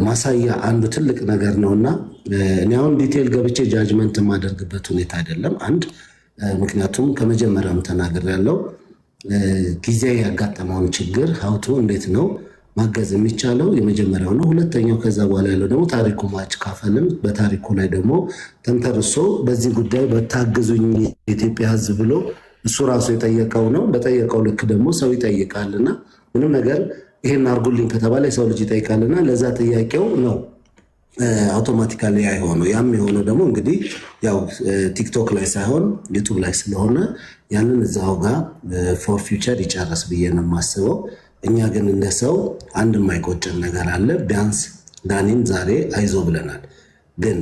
ማሳያ አንዱ ትልቅ ነገር ነውና እኔ አሁን ዲቴል ገብቼ ጃጅመንት የማደርግበት ሁኔታ አይደለም። አንድ ምክንያቱም ከመጀመሪያም ተናገር ያለው ጊዜ ያጋጠመውን ችግር ሀውቱ እንዴት ነው ማገዝ የሚቻለው የመጀመሪያው ነው። ሁለተኛው ከዛ በኋላ ያለው ደግሞ ታሪኩ ማካፈልም በታሪኩ ላይ ደግሞ ተንተርሶ በዚህ ጉዳይ በታገዙኝ የኢትዮጵያ ሕዝብ ብሎ እሱ ራሱ የጠየቀው ነው። በጠየቀው ልክ ደግሞ ሰው ይጠይቃልና ምንም ነገር ይሄን አርጉልኝ ከተባለ የሰው ልጅ ይጠይቃልና ለዛ ጥያቄው ነው አውቶማቲካሊ አይሆነው። ያም የሆነው ደግሞ እንግዲህ ያው ቲክቶክ ላይ ሳይሆን ዩቱብ ላይ ስለሆነ ያንን እዛው ጋር ፎር ፊውቸር ይጨርስ ብዬ ነው የማስበው። እኛ ግን እንደ ሰው አንድ የማይቆጨን ነገር አለ። ቢያንስ ዳኒን ዛሬ አይዞ ብለናል። ግን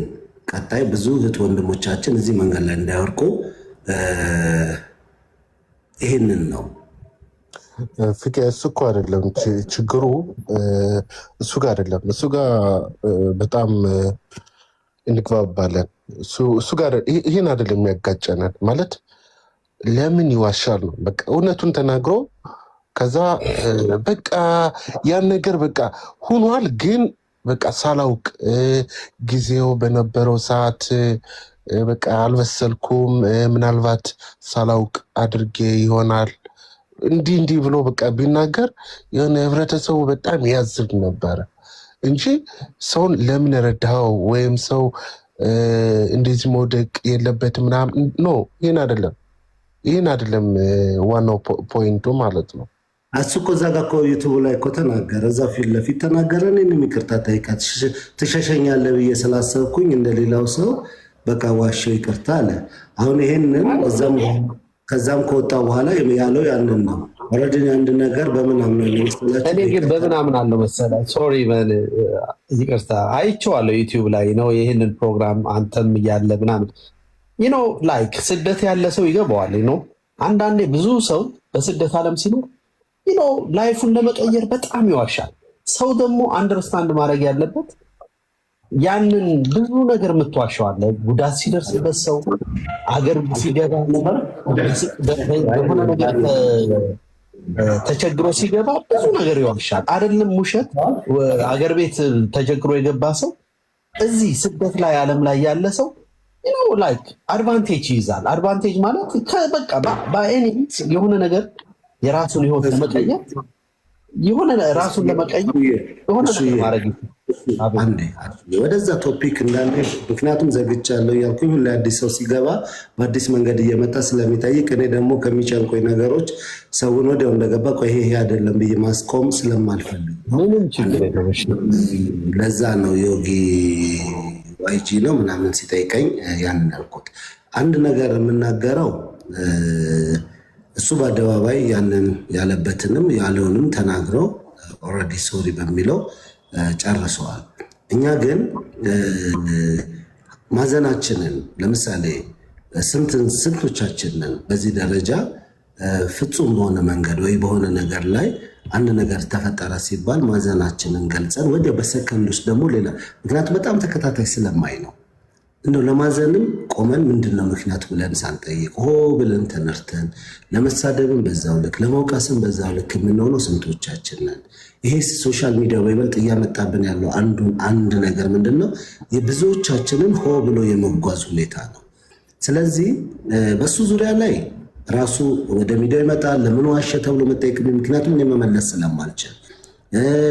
ቀጣይ ብዙ እህት ወንድሞቻችን እዚህ መንገድ ላይ እንዳይወርቁ ይህንን ነው ፍቄ። እሱ እኮ አይደለም ችግሩ፣ እሱ ጋር አይደለም። እሱ ጋር በጣም እንግባባለን። እሱ ጋር ይህን አይደለም የሚያጋጨናል። ማለት ለምን ይዋሻል ነው በቃ እውነቱን ተናግሮ ከዛ በቃ ያን ነገር በቃ ሁኗል። ግን በቃ ሳላውቅ ጊዜው በነበረው ሰዓት በቃ አልበሰልኩም፣ ምናልባት ሳላውቅ አድርጌ ይሆናል እንዲህ ብሎ በቃ ቢናገር የሆነ ህብረተሰቡ በጣም ያዝብ ነበረ እንጂ ሰውን ለምን ረዳኸው ወይም ሰው እንደዚህ መውደቅ የለበትም ምናምን ኖ። ይህን አይደለም ዋናው ፖይንቱ ማለት ነው። እሱ እኮ እዛ ጋር እኮ ዩቱብ ላይ እኮ ተናገረ፣ እዛ ፊት ለፊት ተናገረ። እኔንም ይቅርታ ጠይቃት ትሸሸኛለህ ብዬ ስላሰብኩኝ እንደሌላው ሰው በቃ ዋሸው ይቅርታ አለ። አሁን ይሄንን ከዛም ከወጣ በኋላ ያለው ያንን ነው። ኦልሬዲ አንድ ነገር በምን አምናለሁ መሰላችሁ? እኔ ግን በምን አምናለሁ መሰላችሁ? ሶሪ ይቅርታ አይቼዋለሁ ዩቲዩብ ላይ ነው ይህንን ፕሮግራም አንተም እያለ ምናምን ላይክ ስደት ያለ ሰው ይገባዋል። አንዳንዴ ብዙ ሰው በስደት ዓለም ሲኖር ላይፉን ለመቀየር በጣም ይዋሻል። ሰው ደግሞ አንደርስታንድ ማድረግ ያለበት ያንን ብዙ ነገር የምትዋሸዋለ ጉዳት ሲደርስበት ሰው አገር ሲገባ የሆነ ነገር ተቸግሮ ሲገባ ብዙ ነገር ይዋሻል። አይደለም ውሸት አገር ቤት ተቸግሮ የገባ ሰው እዚህ ስደት ላይ ዓለም ላይ ያለ ሰው ላይክ አድቫንቴጅ ይይዛል። አድቫንቴጅ ማለት በቃ በኤኒ የሆነ ነገር የራሱን ህይወት ለመቀየር የሆነ ራሱን ለመቀየር የሆነ ነገር ማድረግ አንዴ ወደዛ ቶፒክ እንዳለ ምክንያቱም ዘግቻለሁ ያልኩኝ ሁሉ አዲስ ሰው ሲገባ በአዲስ መንገድ እየመጣ ስለሚጠይቅ እኔ ደግሞ ከሚጨንቆኝ ነገሮች ሰውን ወዲያው እንደገባ ቆይ ይሄ አይደለም ብዬ ማስቆም ስለማልፈልግ ምንም ችግር ለዛ ነው ዮጊ ዋይጂ ነው ምናምን ሲጠይቀኝ ያንን ያልኩት። አንድ ነገር የምናገረው እሱ በአደባባይ ያንን ያለበትንም ያለውንም ተናግረው ኦልሬዲ ሶሪ በሚለው ጨርሰዋል። እኛ ግን ማዘናችንን ለምሳሌ ስንቶቻችንን በዚህ ደረጃ ፍጹም በሆነ መንገድ ወይ በሆነ ነገር ላይ አንድ ነገር ተፈጠረ ሲባል ማዘናችንን ገልጸን ወዲያው በሰከንድ ውስጥ ደግሞ ሌላ ምክንያቱም በጣም ተከታታይ ስለማይ ነው እንደው ለማዘንም ቆመን ምንድነው ምክንያቱ ብለን ሳንጠይቅ ሆ ብለን ተነርተን ለመሳደብም በዛው ልክ ለመውቀስም በዛው ልክ የምንሆነው ስንቶቻችን ነን? ይሄ ሶሻል ሚዲያ በይበልጥ እያመጣብን ያለው አንድ ነገር ምንድነው የብዙዎቻችንን ሆ ብሎ የመጓዝ ሁኔታ ነው። ስለዚህ በሱ ዙሪያ ላይ ራሱ ወደ ሚዲያ ይመጣል። ለምን ዋሸ ተብሎ መጠየቅ ምክንያቱም እኔ መመለስ ስለማልችል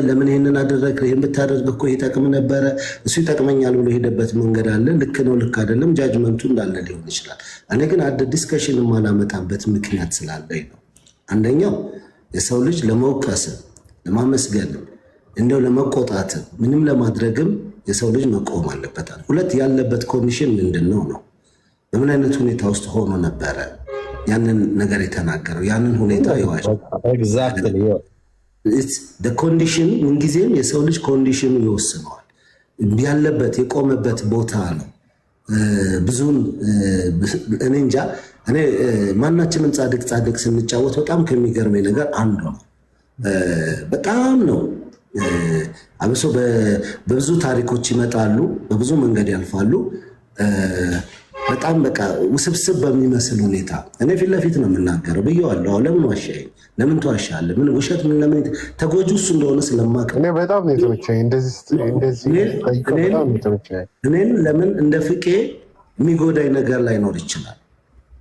ለምን ይሄንን አደረግ ይሄን ብታደርግ እኮ ይጠቅም ነበረ እሱ ይጠቅመኛል ብሎ ሄደበት መንገድ አለ። ልክ ነው ልክ አይደለም ጃጅመንቱ እንዳለ ሊሆን ይችላል። እኔ ግን አደ ዲስከሽን ማላመጣበት ምክንያት ስላለኝ ነው። አንደኛው የሰው ልጅ ለመውቀስ ለማመስገን እንደው ለመቆጣት ምንም ለማድረግም የሰው ልጅ መቆም አለበት። ሁለት ያለበት ኮንዲሽን ምንድነው ነው በምን አይነት ሁኔታ ውስጥ ሆኖ ነበረ ያንን ነገር የተናገረው ያንን ሁኔታ ይዋሽ ኤግዛክትሊ ኮንዲሽን ምንጊዜም የሰው ልጅ ኮንዲሽኑ ይወስነዋል። ያለበት የቆመበት ቦታ ነው። ብዙን እኔ እንጃ እኔ ማናችንም ጻድቅ ስንጫወት በጣም ከሚገርመኝ ነገር አንዱ ነው። በጣም ነው አብሶ በብዙ ታሪኮች ይመጣሉ፣ በብዙ መንገድ ያልፋሉ። በጣም በቃ ውስብስብ በሚመስል ሁኔታ እኔ ፊት ለፊት ነው የምናገረው ብዬዋለሁ። ለምን ዋሻኝ? ለምን ትዋሻለህ? ምን ውሸት ምን ለምን ተጎጂ እሱ እንደሆነ ስለማውቅ እኔ በጣም ነው የተመቸኝ። እኔን ለምን እንደ ፍቄ የሚጎዳኝ ነገር ላይኖር ይችላል።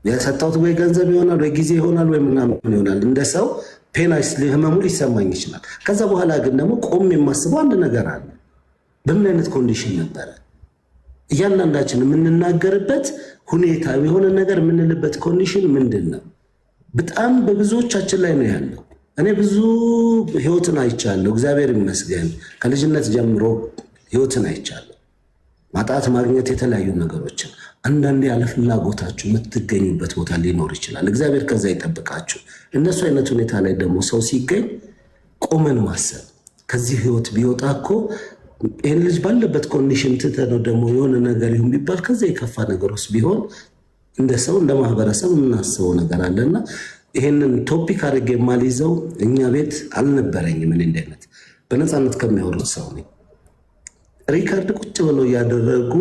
የሰጠሁት ወይ ገንዘብ ይሆናል ወይ ጊዜ ይሆናል ወይ ምናምን ይሆናል። እንደ ሰው ፔናይስ ህመሙ ሊሰማኝ ይችላል። ከዛ በኋላ ግን ደግሞ ቆም የማስበው አንድ ነገር አለ። በምን አይነት ኮንዲሽን ነበረ እያንዳንዳችን የምንናገርበት ሁኔታ የሆነ ነገር የምንልበት ኮንዲሽን ምንድን ነው? በጣም በብዙዎቻችን ላይ ነው ያለው። እኔ ብዙ ህይወትን አይቻለሁ፣ እግዚአብሔር ይመስገን። ከልጅነት ጀምሮ ህይወትን አይቻለሁ፣ ማጣት ማግኘት፣ የተለያዩ ነገሮችን። አንዳንዴ ያለ ፍላጎታችሁ የምትገኙበት ቦታ ሊኖር ይችላል። እግዚአብሔር ከዛ ይጠብቃችሁ። እነሱ አይነት ሁኔታ ላይ ደግሞ ሰው ሲገኝ ቆመን ማሰብ ከዚህ ህይወት ቢወጣ እኮ ይህን ልጅ ባለበት ኮንዲሽን ትተነው ደግሞ የሆነ ነገር ይሁን ቢባል ከዛ የከፋ ነገር ውስጥ ቢሆን እንደ ሰው እንደ ማህበረሰብ የምናስበው ነገር አለና ይህንን ቶፒክ አድርጌ የማልይዘው እኛ ቤት አልነበረኝም። ምን እንደነት በነፃነት ከሚያወሩት ሰው ነኝ። ሪካርድ ቁጭ ብለው እያደረጉ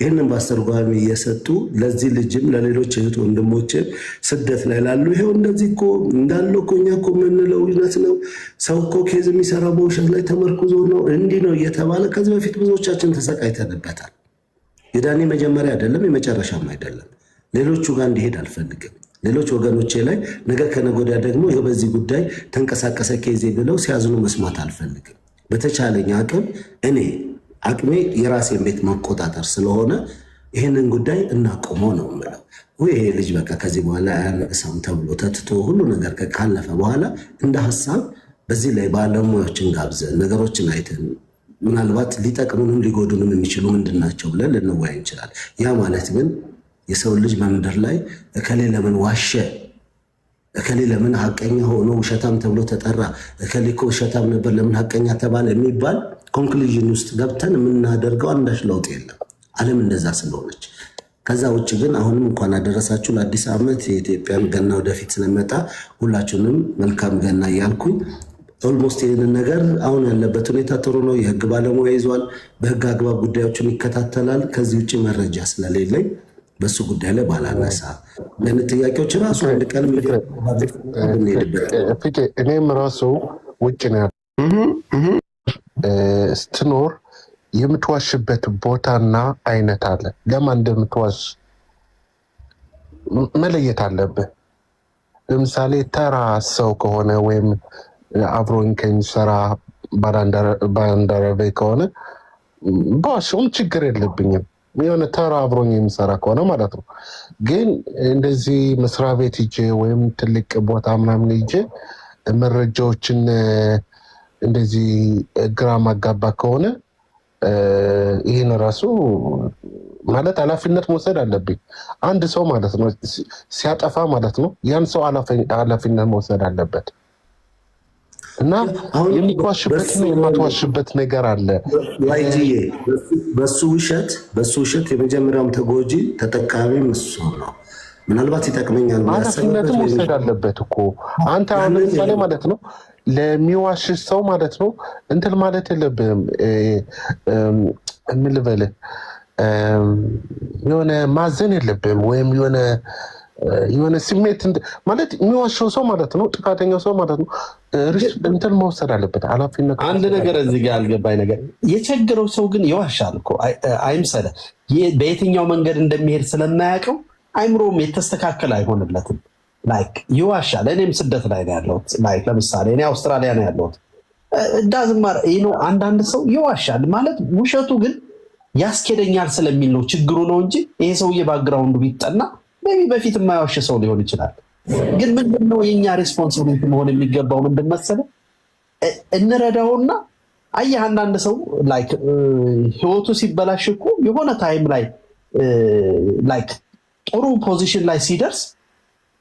ይህንን በአስተርጓሚ እየሰጡ ለዚህ ልጅም ለሌሎች እህት ወንድሞችም ስደት ላይ ላሉ ይሄው እንደዚህ እኮ እንዳለው እኮ እኛ እኮ የምንለው እውነት ነው። ሰው እኮ ኬዝ የሚሰራ በውሸት ላይ ተመርኩዞ ነው እንዲህ ነው እየተባለ ከዚህ በፊት ብዙዎቻችን ተሰቃይተንበታል። የዳኒ መጀመሪያ አይደለም የመጨረሻም አይደለም። ሌሎቹ ጋር እንዲሄድ አልፈልግም። ሌሎች ወገኖቼ ላይ ነገ ከነገ ወዲያ ደግሞ ይኸው በዚህ ጉዳይ ተንቀሳቀሰ ኬዜ ብለው ሲያዝኑ መስማት አልፈልግም። በተቻለኝ አቅም እኔ አቅሜ የራሴን ቤት መቆጣጠር ስለሆነ ይህንን ጉዳይ እናቆመው ነው የምለው። ይሄ ልጅ በቃ ከዚህ በኋላ አያነቅሳም ተብሎ ተትቶ ሁሉ ነገር ካለፈ በኋላ እንደ ሀሳብ በዚህ ላይ ባለሙያዎችን ጋብዘን ነገሮችን አይተን ምናልባት ሊጠቅሙንም ሊጎዱንም የሚችሉ ምንድናቸው ብለን ልንወያይ እንችላል። ያ ማለት ግን የሰው ልጅ በምድር ላይ እከሌ ለምን ዋሸ፣ እከሌ ለምን ሀቀኛ ሆኖ ውሸታም ተብሎ ተጠራ፣ እከሌ እኮ ውሸታም ነበር ለምን ሀቀኛ ተባለ የሚባል ኮንክሉዥን ውስጥ ገብተን የምናደርገው አንዳች ለውጥ የለም። ዓለም እንደዛ ስለሆነች። ከዛ ውጭ ግን አሁንም እንኳን አደረሳችሁ ለአዲስ ዓመት። የኢትዮጵያን ገና ወደፊት ስለመጣ ሁላችሁንም መልካም ገና እያልኩኝ ኦልሞስት ይህንን ነገር አሁን ያለበት ሁኔታ ጥሩ ነው። የህግ ባለሙያ ይዟል፣ በህግ አግባብ ጉዳዮችን ይከታተላል። ከዚህ ውጭ መረጃ ስለሌለኝ በሱ ጉዳይ ላይ ባላነሳ ለምን ጥያቄዎች ራሱ አንድ ቀን እኔም ራሱ ውጭ ነው ስትኖር የምትዋሽበት ቦታና አይነት አለ። ለማን እንደምትዋሽ መለየት አለብህ። ለምሳሌ ተራ ሰው ከሆነ ወይም አብሮኝ ከሚሰራ ባልደረባዬ ከሆነ በዋሽም ችግር የለብኝም። የሆነ ተራ አብሮኝ የሚሰራ ከሆነ ማለት ነው። ግን እንደዚህ መስሪያ ቤት ሂጄ ወይም ትልቅ ቦታ ምናምን ሂጄ መረጃዎችን እንደዚህ ግራ ማጋባ ከሆነ ይህን ራሱ ማለት ኃላፊነት መውሰድ አለብኝ። አንድ ሰው ማለት ነው ሲያጠፋ ማለት ነው ያን ሰው ኃላፊነት መውሰድ አለበት። እና የሚዋሽበትና የማትዋሽበት ነገር አለ። በሱ ውሸት የመጀመሪያውም ተጎጂ ተጠቃሚም እሱ ነው። ምናልባት ይጠቅመኛል። ኃላፊነትም መውሰድ አለበት እኮ አንተ አሁን ለምሳሌ ማለት ነው ለሚዋሽ ሰው ማለት ነው እንትን ማለት የለብህም። ምን ልበልህ የሆነ ማዘን የለብህም ወይም የሆነ ስሜት ማለት የሚዋሸው ሰው ማለት ነው ጥፋተኛው ሰው ማለት ነው እንትን መውሰድ አለበት ኃላፊነት። አንድ ነገር እዚህ ጋር አልገባኝ ነገር የቸገረው ሰው ግን ይዋሻል እኮ አይምሰልህ። በየትኛው መንገድ እንደሚሄድ ስለማያውቀው አይምሮም የተስተካከለ አይሆንለትም። ላይክ ይዋሻል። እኔም ስደት ላይ ነው ያለሁት። ላይክ ለምሳሌ እኔ አውስትራሊያ ነው ያለሁት። ዳዝማር አንዳንድ ሰው ይዋሻል ማለት ውሸቱ ግን ያስኬደኛል ስለሚል ነው ችግሩ ነው እንጂ ይሄ ሰውዬ ባክግራውንዱ ቢጠና በፊት የማይዋሽ ሰው ሊሆን ይችላል። ግን ምንድነው የኛ ሬስፖንሲቢሊቲ መሆን የሚገባው ምንድን መሰለህ? እንረዳውና አየህ አንዳንድ ሰው ላይክ ህይወቱ ሲበላሽ እኮ የሆነ ታይም ላይ ላይክ ጥሩ ፖዚሽን ላይ ሲደርስ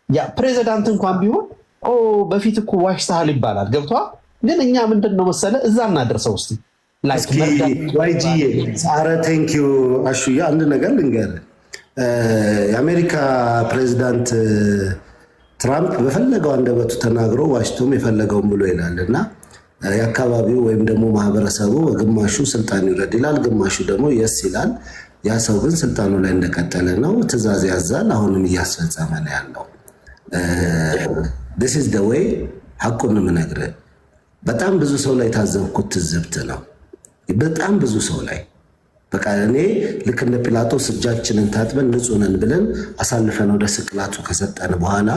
ያ ፕሬዚዳንት እንኳን ቢሆን በፊት እኮ ዋሽተሃል ይባላል። ገብቶሃል? ግን እኛ ምንድነው መሰለህ እዛ እናደርሰው እስቲ ላይክ ኧረ ቴንኪው አሹያ አንድ ነገር ልንገርህ። የአሜሪካ ፕሬዚዳንት ትራምፕ በፈለገው አንደበቱ ተናግሮ ዋሽቶም የፈለገውን ብሎ ይላል እና የአካባቢው ወይም ደግሞ ማህበረሰቡ ግማሹ ስልጣን ይውረድ ይላል፣ ግማሹ ደግሞ የስ ይላል። ያ ሰው ግን ስልጣኑ ላይ እንደቀጠለ ነው። ትእዛዝ ያዛል፣ አሁንም እያስፈጸመ ነው ያለው። this is the way ሐቁን የምነግርህ። በጣም ብዙ ሰው ላይ ታዘብኩት ትዝብት ነው። በጣም ብዙ ሰው ላይ በቃ እኔ ልክ እንደ ጲላጦስ እጃችንን ታጥበን ንጹህ ነን ብለን አሳልፈን ወደ ስቅላቱ ከሰጠን በኋላ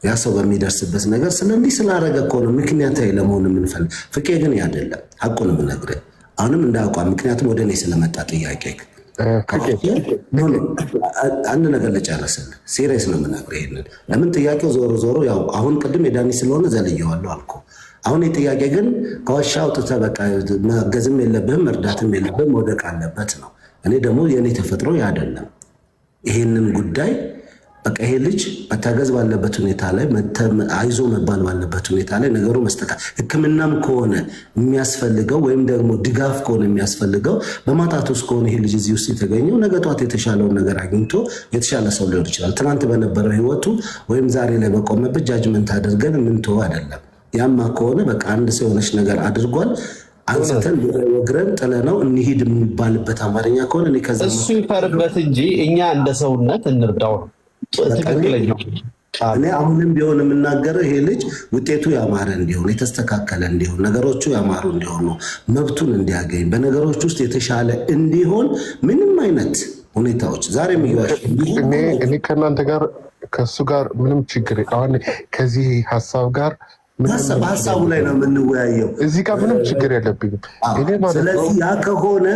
ያ ሰው በሚደርስበት ነገር ስለዚህ ስላረገ እኮ ነው ምክንያታዊ ለመሆን የምንፈልግ። ፍቄ ግን ያደለም ሐቁን የምነግርህ አሁንም እንዳያውቋም፣ ምክንያቱም ወደ እኔ ስለመጣ ጥያቄ አንድ ነገር ልጨርስልህ። ሲሪየስ ነው የምነግርህ ይሄንን። ለምን ጥያቄው ዞሮ ዞሮ ያው አሁን ቅድም የዳኒ ስለሆነ ዘልየዋለሁ አልኩ። አሁን የጥያቄ ግን ከዋሻ አውጥተህ በቃ ማገዝም የለብህም መርዳትም የለብህም መውደቅ አለበት ነው። እኔ ደግሞ የእኔ ተፈጥሮ ያደለም ይሄንን ጉዳይ በቃ ይሄ ልጅ መታገዝ ባለበት ሁኔታ ላይ አይዞ መባል ባለበት ሁኔታ ላይ ነገሩ ሕክምናም ከሆነ የሚያስፈልገው ወይም ደግሞ ድጋፍ ከሆነ የሚያስፈልገው በማጣት ውስጥ ከሆነ ይሄ ልጅ እዚህ ውስጥ የተገኘው ነገ ጧት የተሻለውን ነገር አግኝቶ የተሻለ ሰው ሊሆን ይችላል። ትናንት በነበረው ህይወቱ ወይም ዛሬ ላይ በቆመበት ጃጅመንት አድርገን የምንተው አይደለም። ያማ ከሆነ በቃ አንድ ሰው የሆነች ነገር አድርጓል አንስተን ወግረን ጥለነው እንሂድ የሚባልበት አማርኛ ከሆነ እኔ ከዛ እሱ ይፈርበት እንጂ እኛ እንደ ሰውነት እንርዳው ነው ትክክለኛው። እኔ አሁንም ቢሆን የምናገረው ይሄ ልጅ ውጤቱ ያማረ እንዲሆን የተስተካከለ እንዲሆን ነገሮቹ ያማሩ እንዲሆኑ መብቱን እንዲያገኝ በነገሮች ውስጥ የተሻለ እንዲሆን ምንም አይነት ሁኔታዎች ዛሬ የሚዋሽ እኔ ከእናንተ ጋር ከእሱ ጋር ምንም ችግር አሁን ከዚህ ሀሳብ ጋር በሀሳቡ ላይ ነው የምንወያየው። እዚህ ጋር ምንም ችግር የለብኝም። ስለዚህ ያ ከሆነ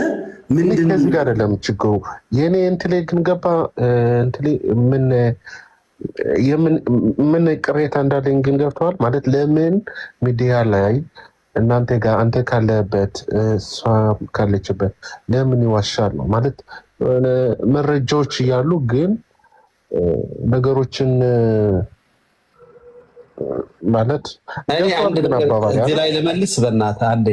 ምንድን ከዚህ ጋር አይደለም ችግሩ። የእኔ እንትሌ ግን ገባ እንትሌ ምን ቅሬታ እንዳለኝ ግን ገብተዋል ማለት ለምን ሚዲያ ላይ እናንተ ጋር አንተ ካለበት እሷ ካለችበት ለምን ይዋሻል ነው ማለት መረጃዎች እያሉ ግን ነገሮችን ማለት እዚህ ላይ ልመልስ በእናትህ አንዴ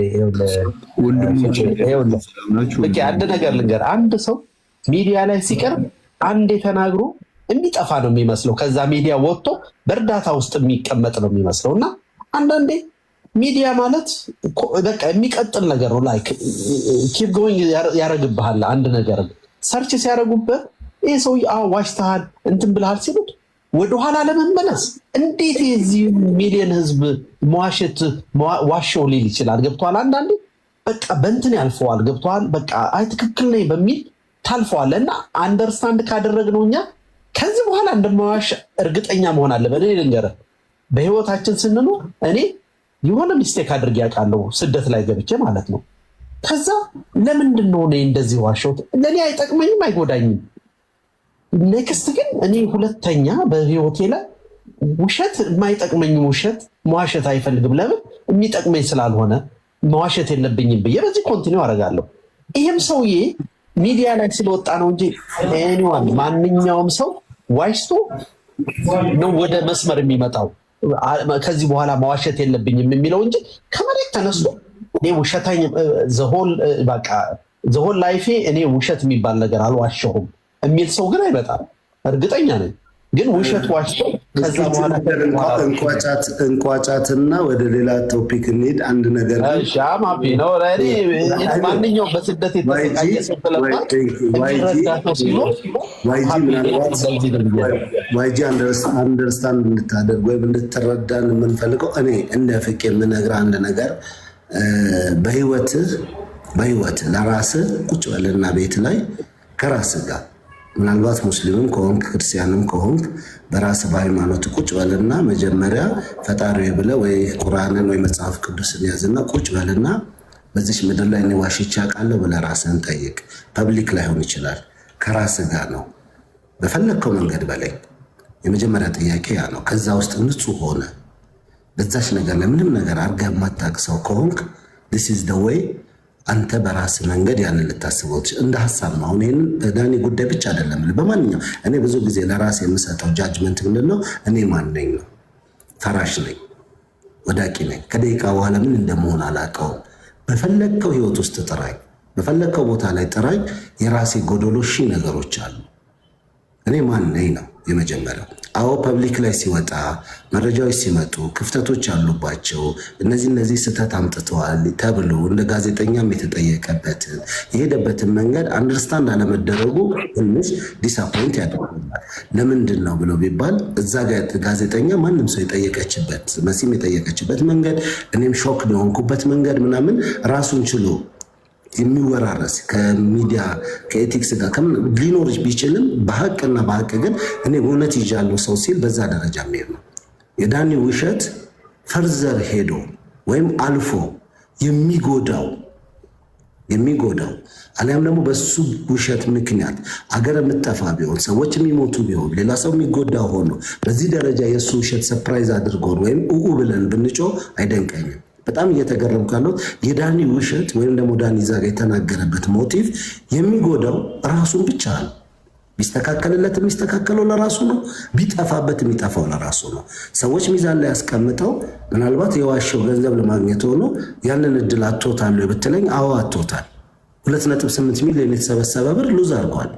አንድ ነገር ልንገር። አንድ ሰው ሚዲያ ላይ ሲቀርብ አንዴ ተናግሮ የሚጠፋ ነው የሚመስለው። ከዛ ሚዲያ ወጥቶ በእርዳታ ውስጥ የሚቀመጥ ነው የሚመስለው እና አንዳንዴ ሚዲያ ማለት በቃ የሚቀጥል ነገር ነው። ላይክ ኪፕ ጎይንግ ያረግብሃል። አንድ ነገር ሰርች ሲያረጉበት ይህ ሰው ዋሽተሃል እንትን ብልሃል ሲሉት ወደኋላ ለመመለስ እንዴት የዚህ ሚሊዮን ህዝብ መዋሸት ዋሸው ሊል ይችላል? ገብተዋል። አንዳንዴ በቃ በእንትን ያልፈዋል። ገብተዋል። በቃ አይ ትክክል ነኝ በሚል ታልፈዋል። እና አንደርስታንድ ካደረግነው እኛ ከዚህ በኋላ እንደማዋሽ እርግጠኛ መሆን አለብን። እኔ ልንገርህ በህይወታችን ስንኖር እኔ የሆነ ሚስቴክ አድርጌ ያውቃለሁ፣ ስደት ላይ ገብቼ ማለት ነው። ከዛ ለምንድን ነው እኔ እንደዚህ ዋሸሁት? ለእኔ አይጠቅመኝም፣ አይጎዳኝም። ኔክስት ግን እኔ ሁለተኛ በህይወቴ ላይ ውሸት የማይጠቅመኝ ውሸት መዋሸት አይፈልግም። ለምን የሚጠቅመኝ ስላልሆነ መዋሸት የለብኝም ብዬ በዚህ ኮንቲኒው አደርጋለሁ። ይህም ሰውዬ ሚዲያ ላይ ስለወጣ ነው እንጂ ኤኒዋን ማንኛውም ሰው ዋሽቶ ነው ወደ መስመር የሚመጣው ከዚህ በኋላ መዋሸት የለብኝም የሚለው እንጂ ከመሬት ተነስቶ እኔ ውሸታኝ ዘሆን ላይፌ እኔ ውሸት የሚባል ነገር አልዋሸሁም የሚል ሰው ግን አይመጣም። እርግጠኛ ነኝ። ግን ውሸት ዋሽቶ ከዛ በኋላ እንቋጫትና ወደ ሌላ ቶፒክ እንሂድ። አንድ ነገር ማፒ ነው ማንኛውም በስደት የተሰቃየ ሰው ስለማት እንዲረዳተው ሲኖር ዋይጂ አንደርስታንድ እንድታደርግ ወይም እንድትረዳን የምንፈልገው እኔ እንደ ፍቄ የምነግርህ አንድ ነገር በህይወትህ ለራስህ ቁጭ በልና ቤት ላይ ከራስህ ጋር ምናልባት ሙስሊምም ከሆንክ ክርስቲያንም ከሆንክ በራስህ በሃይማኖት ቁጭ በልና መጀመሪያ ፈጣሪ ብለህ ወይ ቁርአንን ወይ መጽሐፍ ቅዱስን ያዝና ቁጭ በልና በዚች ምድር ላይ እኔ ዋሽቼ አውቃለሁ ብለህ ራስህን ጠይቅ። ፐብሊክ ላይሆን ይችላል፣ ከራስህ ጋር ነው። በፈለግከው መንገድ በላይ የመጀመሪያ ጥያቄ ያ ነው። ከዛ ውስጥ ንጹህ ሆነ በዛች ነገር ላይ ምንም ነገር አድርገህ የማታውቅ ሰው ከሆንክ this is the way አንተ በራስ መንገድ ያንን ልታስበው እንደ ሀሳብ ነው። አሁን ይህን ዳኒ ጉዳይ ብቻ አይደለም። በማንኛው እኔ ብዙ ጊዜ ለራስ የምሰጠው ጃጅመንት ምንድን ነው? እኔ ማን ነኝ ነው። ፈራሽ ነኝ፣ ወዳቂ ነኝ። ከደቂቃ በኋላ ምን እንደመሆን አላውቀውም። በፈለግከው ህይወት ውስጥ ጥራኝ፣ በፈለግከው ቦታ ላይ ጥራኝ። የራሴ ጎደሎ ሺህ ነገሮች አሉ። እኔ ማን ነኝ ነው። የመጀመሪያው። አዎ ፐብሊክ ላይ ሲወጣ መረጃዎች ሲመጡ ክፍተቶች አሉባቸው፣ እነዚህ ስህተት አምጥተዋል ተብሎ እንደ ጋዜጠኛም የተጠየቀበትን የሄደበትን መንገድ አንደርስታንድ አለመደረጉ ትንሽ ዲስአፖይንት ያደርጋል። ለምንድን ነው ብሎ ቢባል እዛ ጋዜጠኛ ማንም ሰው የጠየቀችበት መሲም የጠየቀችበት መንገድ እኔም ሾክ የሆንኩበት መንገድ ምናምን ራሱን ችሎ የሚወራረስ ከሚዲያ ከኤቲክስ ጋር ሊኖር ቢችልም በሀቅና በሀቅ ግን እኔ እውነት ይዣለሁ ሰው ሲል በዛ ደረጃ የሚሄድ ነው። የዳኒ ውሸት ፈርዘር ሄዶ ወይም አልፎ የሚጎዳው አሊያም ደግሞ በሱ ውሸት ምክንያት አገር የምጠፋ ቢሆን ሰዎች የሚሞቱ ቢሆን ሌላ ሰው የሚጎዳ ሆኖ በዚህ ደረጃ የእሱ ውሸት ሰፕራይዝ አድርጎን ወይም ብለን ብንጮ አይደንቀኝም። በጣም እየተገረምኩ ያለሁት የዳኒ ውሸት ወይም ደግሞ ዳኒ ዛጋ የተናገረበት ሞቲቭ የሚጎዳው ራሱን ብቻ ነው። ቢስተካከልለት የሚስተካከለው ለራሱ ነው፣ ቢጠፋበት የሚጠፋው ለራሱ ነው። ሰዎች ሚዛን ላይ ያስቀምጠው ምናልባት የዋሸው ገንዘብ ለማግኘት ሆኖ ያንን እድል አጥቶታል ብትለኝ፣ አዎ አጥቶታል። 2.8 ሚሊዮን የተሰበሰበ ብር ሉዝ አድርጓል።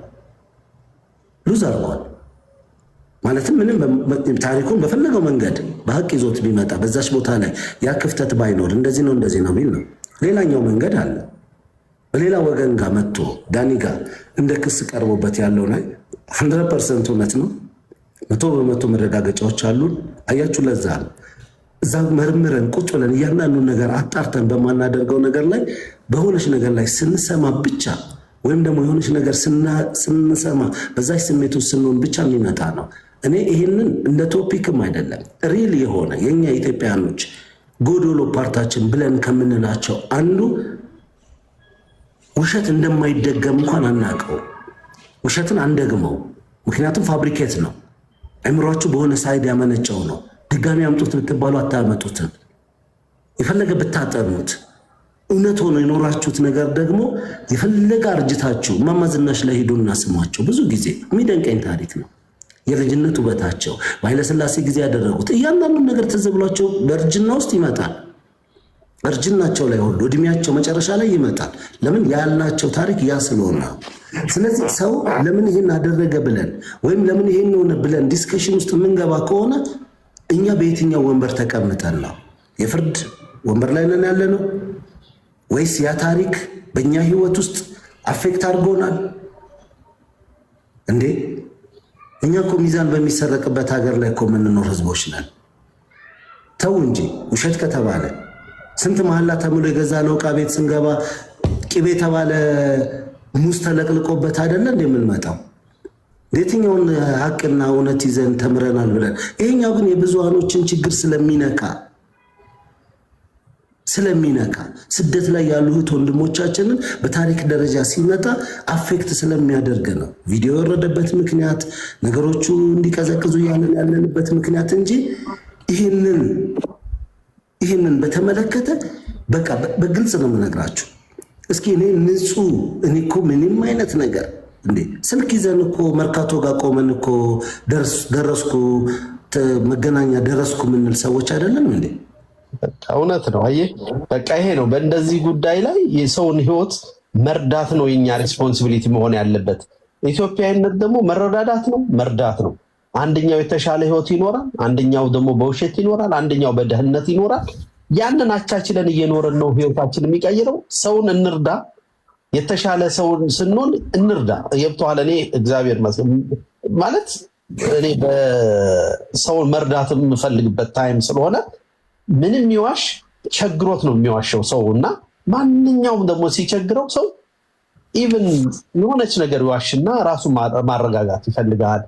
ማለትም ምንም ታሪኩን በፈለገው መንገድ በሀቅ ይዞት ቢመጣ በዛች ቦታ ላይ ያ ክፍተት ባይኖር እንደዚህ ነው ቢል ነው። ሌላኛው መንገድ አለ። በሌላ ወገን ጋር መጥቶ ዳኒ ጋር እንደ ክስ ቀርቦበት ያለው ላይ 100% እውነት ነው፣ 100% መረጋገጫዎች አሉን። አያችሁ፣ ለዛ ነው እዛ መርምረን ቁጭ ብለን እያንዳንዱ ነገር አጣርተን በማናደርገው ነገር ላይ በሆነች ነገር ላይ ስንሰማ ብቻ ወይም ደግሞ የሆነች ነገር ስንሰማ በዛች ስሜት ውስጥ ስንሆን ብቻ የሚመጣ ነው። እኔ ይህንን እንደ ቶፒክም አይደለም ሪል የሆነ የኛ ኢትዮጵያኖች ጎዶሎ ፓርታችን ብለን ከምንላቸው አንዱ ውሸት እንደማይደገም እንኳን አናውቀው። ውሸትን አንደግመው፣ ምክንያቱም ፋብሪኬት ነው። አእምሯችሁ በሆነ ሳይድ ያመነጨው ነው። ድጋሚ አምጡት ብትባሉ አታመጡትን። የፈለገ ብታጠኑት እውነት ሆኖ የኖራችሁት ነገር ደግሞ የፈለገ አርጅታችሁ እማማ ዝናሽ ላይ ሄዱና ስሟቸው። ብዙ ጊዜ የሚደንቀኝ ታሪክ ነው። የልጅነት ውበታቸው በኃይለሥላሴ ጊዜ ያደረጉት እያንዳንዱ ነገር ትዝ ብሏቸው በእርጅና ውስጥ ይመጣል። እርጅናቸው ላይ ሁሉ እድሜያቸው መጨረሻ ላይ ይመጣል። ለምን? ያላቸው ታሪክ ያ ስለሆነ። ስለዚህ ሰው ለምን ይሄን አደረገ ብለን ወይም ለምን ይሄን ሆነ ብለን ዲስከሽን ውስጥ የምንገባ ከሆነ እኛ በየትኛው ወንበር ተቀምጠን ነው? የፍርድ ወንበር ላይ ነን ያለ ነው ወይስ ያ ታሪክ በእኛ ህይወት ውስጥ አፌክት አድርጎናል እንዴ? እኛ እኮ ሚዛን በሚሰረቅበት ሀገር ላይ እኮ የምንኖር ህዝቦች ነን። ተው እንጂ ውሸት ከተባለ ስንት መሐላ ተምሎ የገዛ ነው ዕቃ ቤት ስንገባ ቅቤ የተባለ ሙዝ ተለቅልቆበት አይደለ እንደምንመጣው? የትኛውን ሀቅና እውነት ይዘን ተምረናል ብለን? ይሄኛው ግን የብዙሃኖችን ችግር ስለሚነካ ስደት ላይ ያሉ እህት ወንድሞቻችንን በታሪክ ደረጃ ሲመጣ አፌክት ስለሚያደርግ ነው ቪዲዮ የወረደበት ምክንያት፣ ነገሮቹ እንዲቀዘቅዙ ያለንበት ምክንያት እንጂ ይህንን በተመለከተ በቃ በግልጽ ነው የምነግራችሁ። እስኪ እኔ እኮ ምንም አይነት ነገር እንዴ ስልክ ይዘን እኮ መርካቶ ጋር ቆመን እኮ ደረስኩ መገናኛ ደረስኩ ምንል ሰዎች አይደለም እንዴ? እውነት ነው። አየህ፣ በቃ ይሄ ነው። በእንደዚህ ጉዳይ ላይ የሰውን ህይወት መርዳት ነው የኛ ሪስፖንሲቢሊቲ መሆን ያለበት። ኢትዮጵያዊነት ደግሞ መረዳዳት ነው፣ መርዳት ነው። አንደኛው የተሻለ ህይወት ይኖራል፣ አንደኛው ደግሞ በውሸት ይኖራል፣ አንደኛው በደህንነት ይኖራል። ያንን አቻችለን እየኖረን ነው ህይወታችን የሚቀይረው። ሰውን እንርዳ፣ የተሻለ ሰውን ስንሆን እንርዳ። ገብቶሃል? እኔ እግዚአብሔር ማለት እኔ በሰውን መርዳት የምፈልግበት ታይም ስለሆነ ምንም ይዋሽ ቸግሮት ነው የሚዋሸው ሰው እና ማንኛውም ደግሞ ሲቸግረው ሰው ኢቭን የሆነች ነገር ይዋሽና ራሱን ማረጋጋት ይፈልጋል።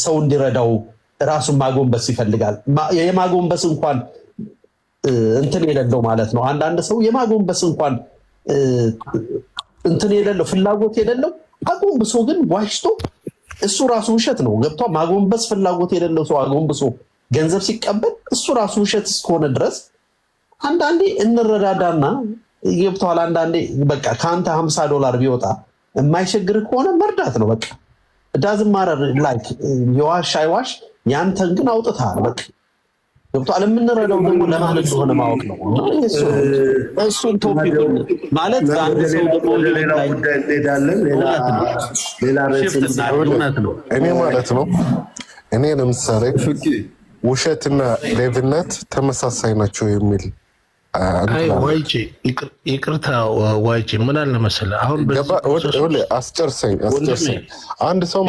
ሰው እንዲረዳው ራሱን ማጎንበስ ይፈልጋል። የማጎንበስ እንኳን እንትን የሌለው ማለት ነው። አንዳንድ ሰው የማጎንበስ እንኳን እንትን የሌለው ፍላጎት የሌለው አጎንብሶ ግን ዋሽቶ እሱ ራሱ ውሸት ነው። ገብቷ ማጎንበስ ፍላጎት የሌለው ሰው አጎንብሶ ገንዘብ ሲቀበል እሱ ራሱ ውሸት እስከሆነ ድረስ አንዳንዴ እንረዳዳና ገብቷል። አንዳንዴ በቃ ከአንተ $50 ቢወጣ የማይቸግር ከሆነ መርዳት ነው በቃ። ዳዝም ማረር ላይክ የዋሽ አይዋሽ ያንተን ግን አውጥታል በቃ ገብቶሃል? የምንረዳው ደግሞ ለማን እንደሆነ ማወቅ ነው። እሱን ቶፒክ ማለት አንድ ሰው ደግሞ ሌላ ጉዳይ እንሄዳለን። ሌላ እኔ ማለት ነው እኔ ለምሳሌ ውሸትና ሌብነት ተመሳሳይ ናቸው የሚል ዋይጂ ይቅርታ፣ ዋይጂ ምን አለ መሰለህ፣ አሁን አስጨርሰኝ። አንድ ሰው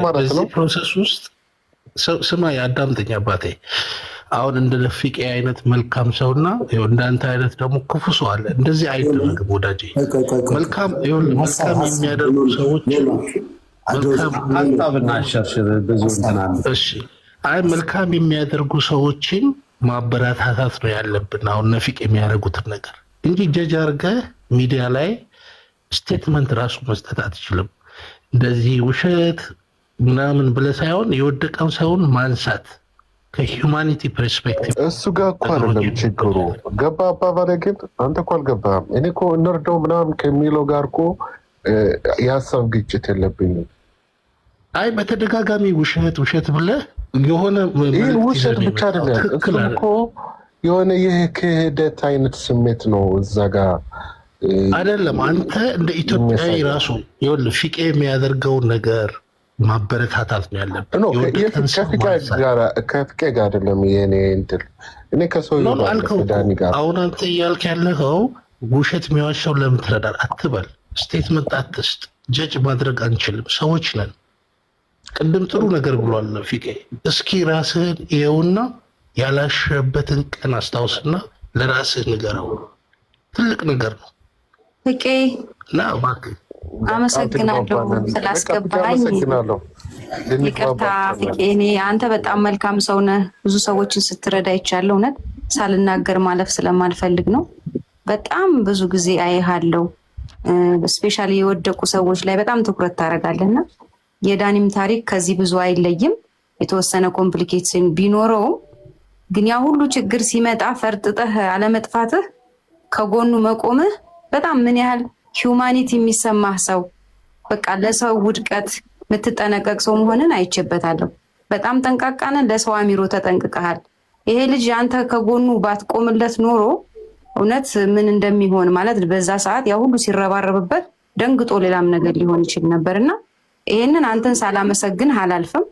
ማለት ነው ፕሮሰስ ውስጥ ስማ፣ አዳምጠኝ አባቴ። አሁን እንደ ፊቄ አይነት መልካም ሰውና እንዳንተ አይነት ደግሞ ክፉ ሰው አለ። እንደዚህ አይደረግም ወዳጄ። መልካም የሚያደርጉ ሰዎች መልካም የሚያደርጉ ሰዎችን ማበረታታት ነው ያለብን። አሁን ነፊቅ የሚያደርጉትን ነገር እንጂ ጀጅ አድርገህ ሚዲያ ላይ ስቴትመንት ራሱ መስጠት አትችልም። እንደዚህ ውሸት ምናምን ብለህ ሳይሆን የወደቀን ሰውን ማንሳት ከሂውማኒቲ ፐርስፔክቲቭ እሱ ጋር እኮ አይደለም ችግሩ። ገባ አባባሌ? ግን አንተ እኮ አልገባህም። እኔ እኮ እንርዳው ምናምን ከሚለው ጋር እኮ የሀሳብ ግጭት የለብኝም። አይ በተደጋጋሚ ውሸት ብለህ የሆነ ይህን ውሸት ብቻ አይደለም እኮ የሆነ ይህ ክህደት አይነት ስሜት ነው እዛ ጋር አይደለም። አንተ እንደ ኢትዮጵያዊ ራሱ ይኸውልህ ፊቄ የሚያደርገውን ነገር ማበረታታት ነው ያለብን። ከፍቄ ጋር አይደለም የኔ እንትን እኔ ከሰው ጋር አሁን አንተ እያልክ ያለኸው ውሸት የሚዋሻው ለምን ትረዳል አትበል። ስቴትመንት አትስጥ። ጀጅ ማድረግ አንችልም፣ ሰዎች ነን። ቅድም ጥሩ ነገር ብሏል ፊቄ። እስኪ ራስህን ይኸውና ያላሸበትን ቀን አስታውስና ለራስህ ንገረው። ትልቅ ነገር ነው ፊቄ። እና እባክህ አመሰግናለሁ ስላስገባኝ። ይቅርታ ፊቄ፣ እኔ አንተ በጣም መልካም ሰው ነህ። ብዙ ሰዎችን ስትረዳ ይቻለሁ። እውነት ሳልናገር ማለፍ ስለማልፈልግ ነው። በጣም ብዙ ጊዜ አይሃለሁ። ስፔሻሊ የወደቁ ሰዎች ላይ በጣም ትኩረት ታደርጋለህና የዳኒም ታሪክ ከዚህ ብዙ አይለይም። የተወሰነ ኮምፕሊኬሽን ቢኖረውም ግን ያ ሁሉ ችግር ሲመጣ ፈርጥጠህ አለመጥፋትህ፣ ከጎኑ መቆምህ በጣም ምን ያህል ሂውማኒቲ የሚሰማህ ሰው፣ በቃ ለሰው ውድቀት የምትጠነቀቅ ሰው መሆንን አይቼበታለሁ። በጣም ጠንቃቃነ፣ ለሰው አሚሮ ተጠንቅቀሃል። ይሄ ልጅ አንተ ከጎኑ ባትቆምለት ኖሮ እውነት ምን እንደሚሆን ማለት በዛ ሰዓት ያ ሁሉ ሲረባረብበት ደንግጦ ሌላም ነገር ሊሆን ይችል ነበርና ይሄንን አንተን ሳላመሰግን አላልፍም።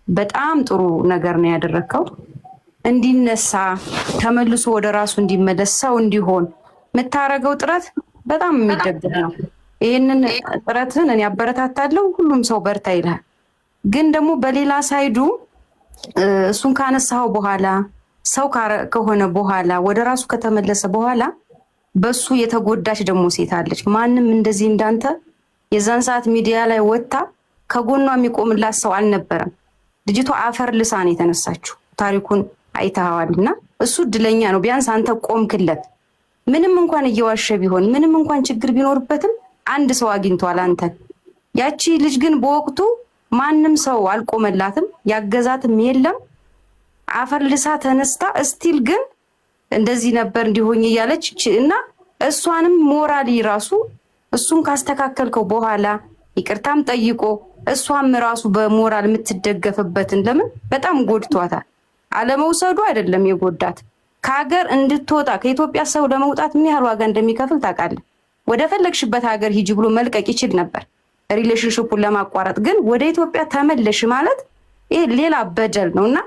በጣም ጥሩ ነገር ነው ያደረከው። እንዲነሳ ተመልሶ ወደ ራሱ እንዲመለስ ሰው እንዲሆን የምታረገው ጥረት በጣም የሚደገፍ ነው። ይሄንን ጥረትን እኔ አበረታታለሁ። ሁሉም ሰው በርታ ይላል። ግን ደግሞ በሌላ ሳይዱ እሱን ካነሳው በኋላ ሰው ከሆነ በኋላ ወደ ራሱ ከተመለሰ በኋላ በሱ የተጎዳች ደግሞ ሴት አለች። ማንም እንደዚህ እንዳንተ የዛን ሰዓት ሚዲያ ላይ ወጣ ከጎኗ የሚቆምላት ሰው አልነበረም። ልጅቷ አፈር ልሳን የተነሳችው ታሪኩን አይተዋልና እሱ እድለኛ ነው። ቢያንስ አንተ ቆምክለት። ምንም እንኳን እየዋሸ ቢሆን ምንም እንኳን ችግር ቢኖርበትም አንድ ሰው አግኝቷል አንተን። ያቺ ልጅ ግን በወቅቱ ማንም ሰው አልቆመላትም፣ ያገዛትም የለም። አፈር ልሳ ተነስታ እስቲል ግን እንደዚህ ነበር እንዲሆኝ እያለች እና እሷንም ሞራሊ ራሱ እሱን ካስተካከልከው በኋላ ይቅርታም ጠይቆ እሷም ራሱ በሞራል የምትደገፍበትን ለምን በጣም ጎድቷታል። አለመውሰዱ አይደለም የጎዳት፣ ከሀገር እንድትወጣ ከኢትዮጵያ ሰው ለመውጣት ምን ያህል ዋጋ እንደሚከፍል ታውቃለህ። ወደ ፈለግሽበት ሀገር ሂጂ ብሎ መልቀቅ ይችል ነበር ሪሌሽንሽፑን ለማቋረጥ። ግን ወደ ኢትዮጵያ ተመለሽ ማለት ይሄ ሌላ በደል ነውና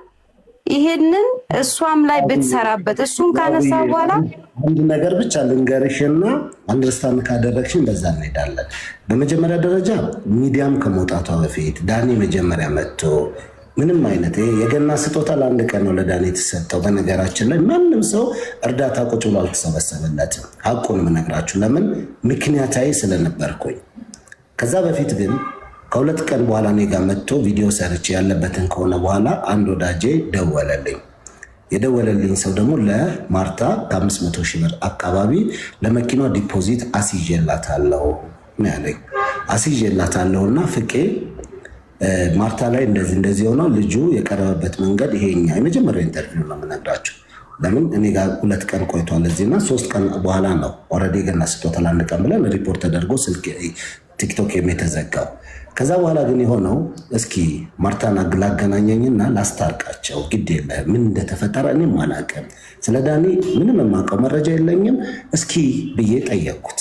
ይሄንን እሷም ላይ ብትሰራበት እሱን ካነሳ በኋላ አንድ ነገር ብቻ ልንገርሽና አንደርስታንድ ካደረግሽን በዛ እንሄዳለን። በመጀመሪያ ደረጃ ሚዲያም ከመውጣቷ በፊት ዳኒ መጀመሪያ መጥቶ ምንም አይነት የገና ስጦታ ለአንድ ቀን ነው ለዳኒ የተሰጠው። በነገራችን ላይ ማንም ሰው እርዳታ ቁጭ ብሎ አልተሰበሰበለትም። ሀቁን የምነግራችሁ ለምን ምክንያታዊ ስለነበርኩኝ። ከዛ በፊት ግን ከሁለት ቀን በኋላ እኔ ጋር መጥቶ ቪዲዮ ሰርቼ ያለበትን ከሆነ በኋላ አንድ ወዳጄ ደወለልኝ። የደወለልኝ ሰው ደግሞ ለማርታ ከ500 ሺህ ብር አካባቢ ለመኪና ዲፖዚት አስይዤላታለሁ ነው ያለኝ። አስይዤላታለሁና ፍቄ ማርታ ላይ እንደዚህ ሆነው ልጁ የቀረበበት መንገድ ይሄኛ የመጀመሪያው ኢንተርቪው ነው የምነግራቸው። ለምን እኔ ጋር 2 ቀን ቆይቷል እዚህና 3 ቀን በኋላ ነው ኦልሬዲ ገና ስጦታ ለአንድ ቀን ብለን ሪፖርት ተደርጎ ስልክ ቲክቶክ የተዘጋው። ከዛ በኋላ ግን የሆነው እስኪ ማርታን ላገናኘኝና ላስታርቃቸው፣ ግድ የለህም ምን እንደተፈጠረ እኔም አላውቅም፣ ስለ ዳኒ ምንም የማውቀው መረጃ የለኝም እስኪ ብዬ ጠየቅኩት።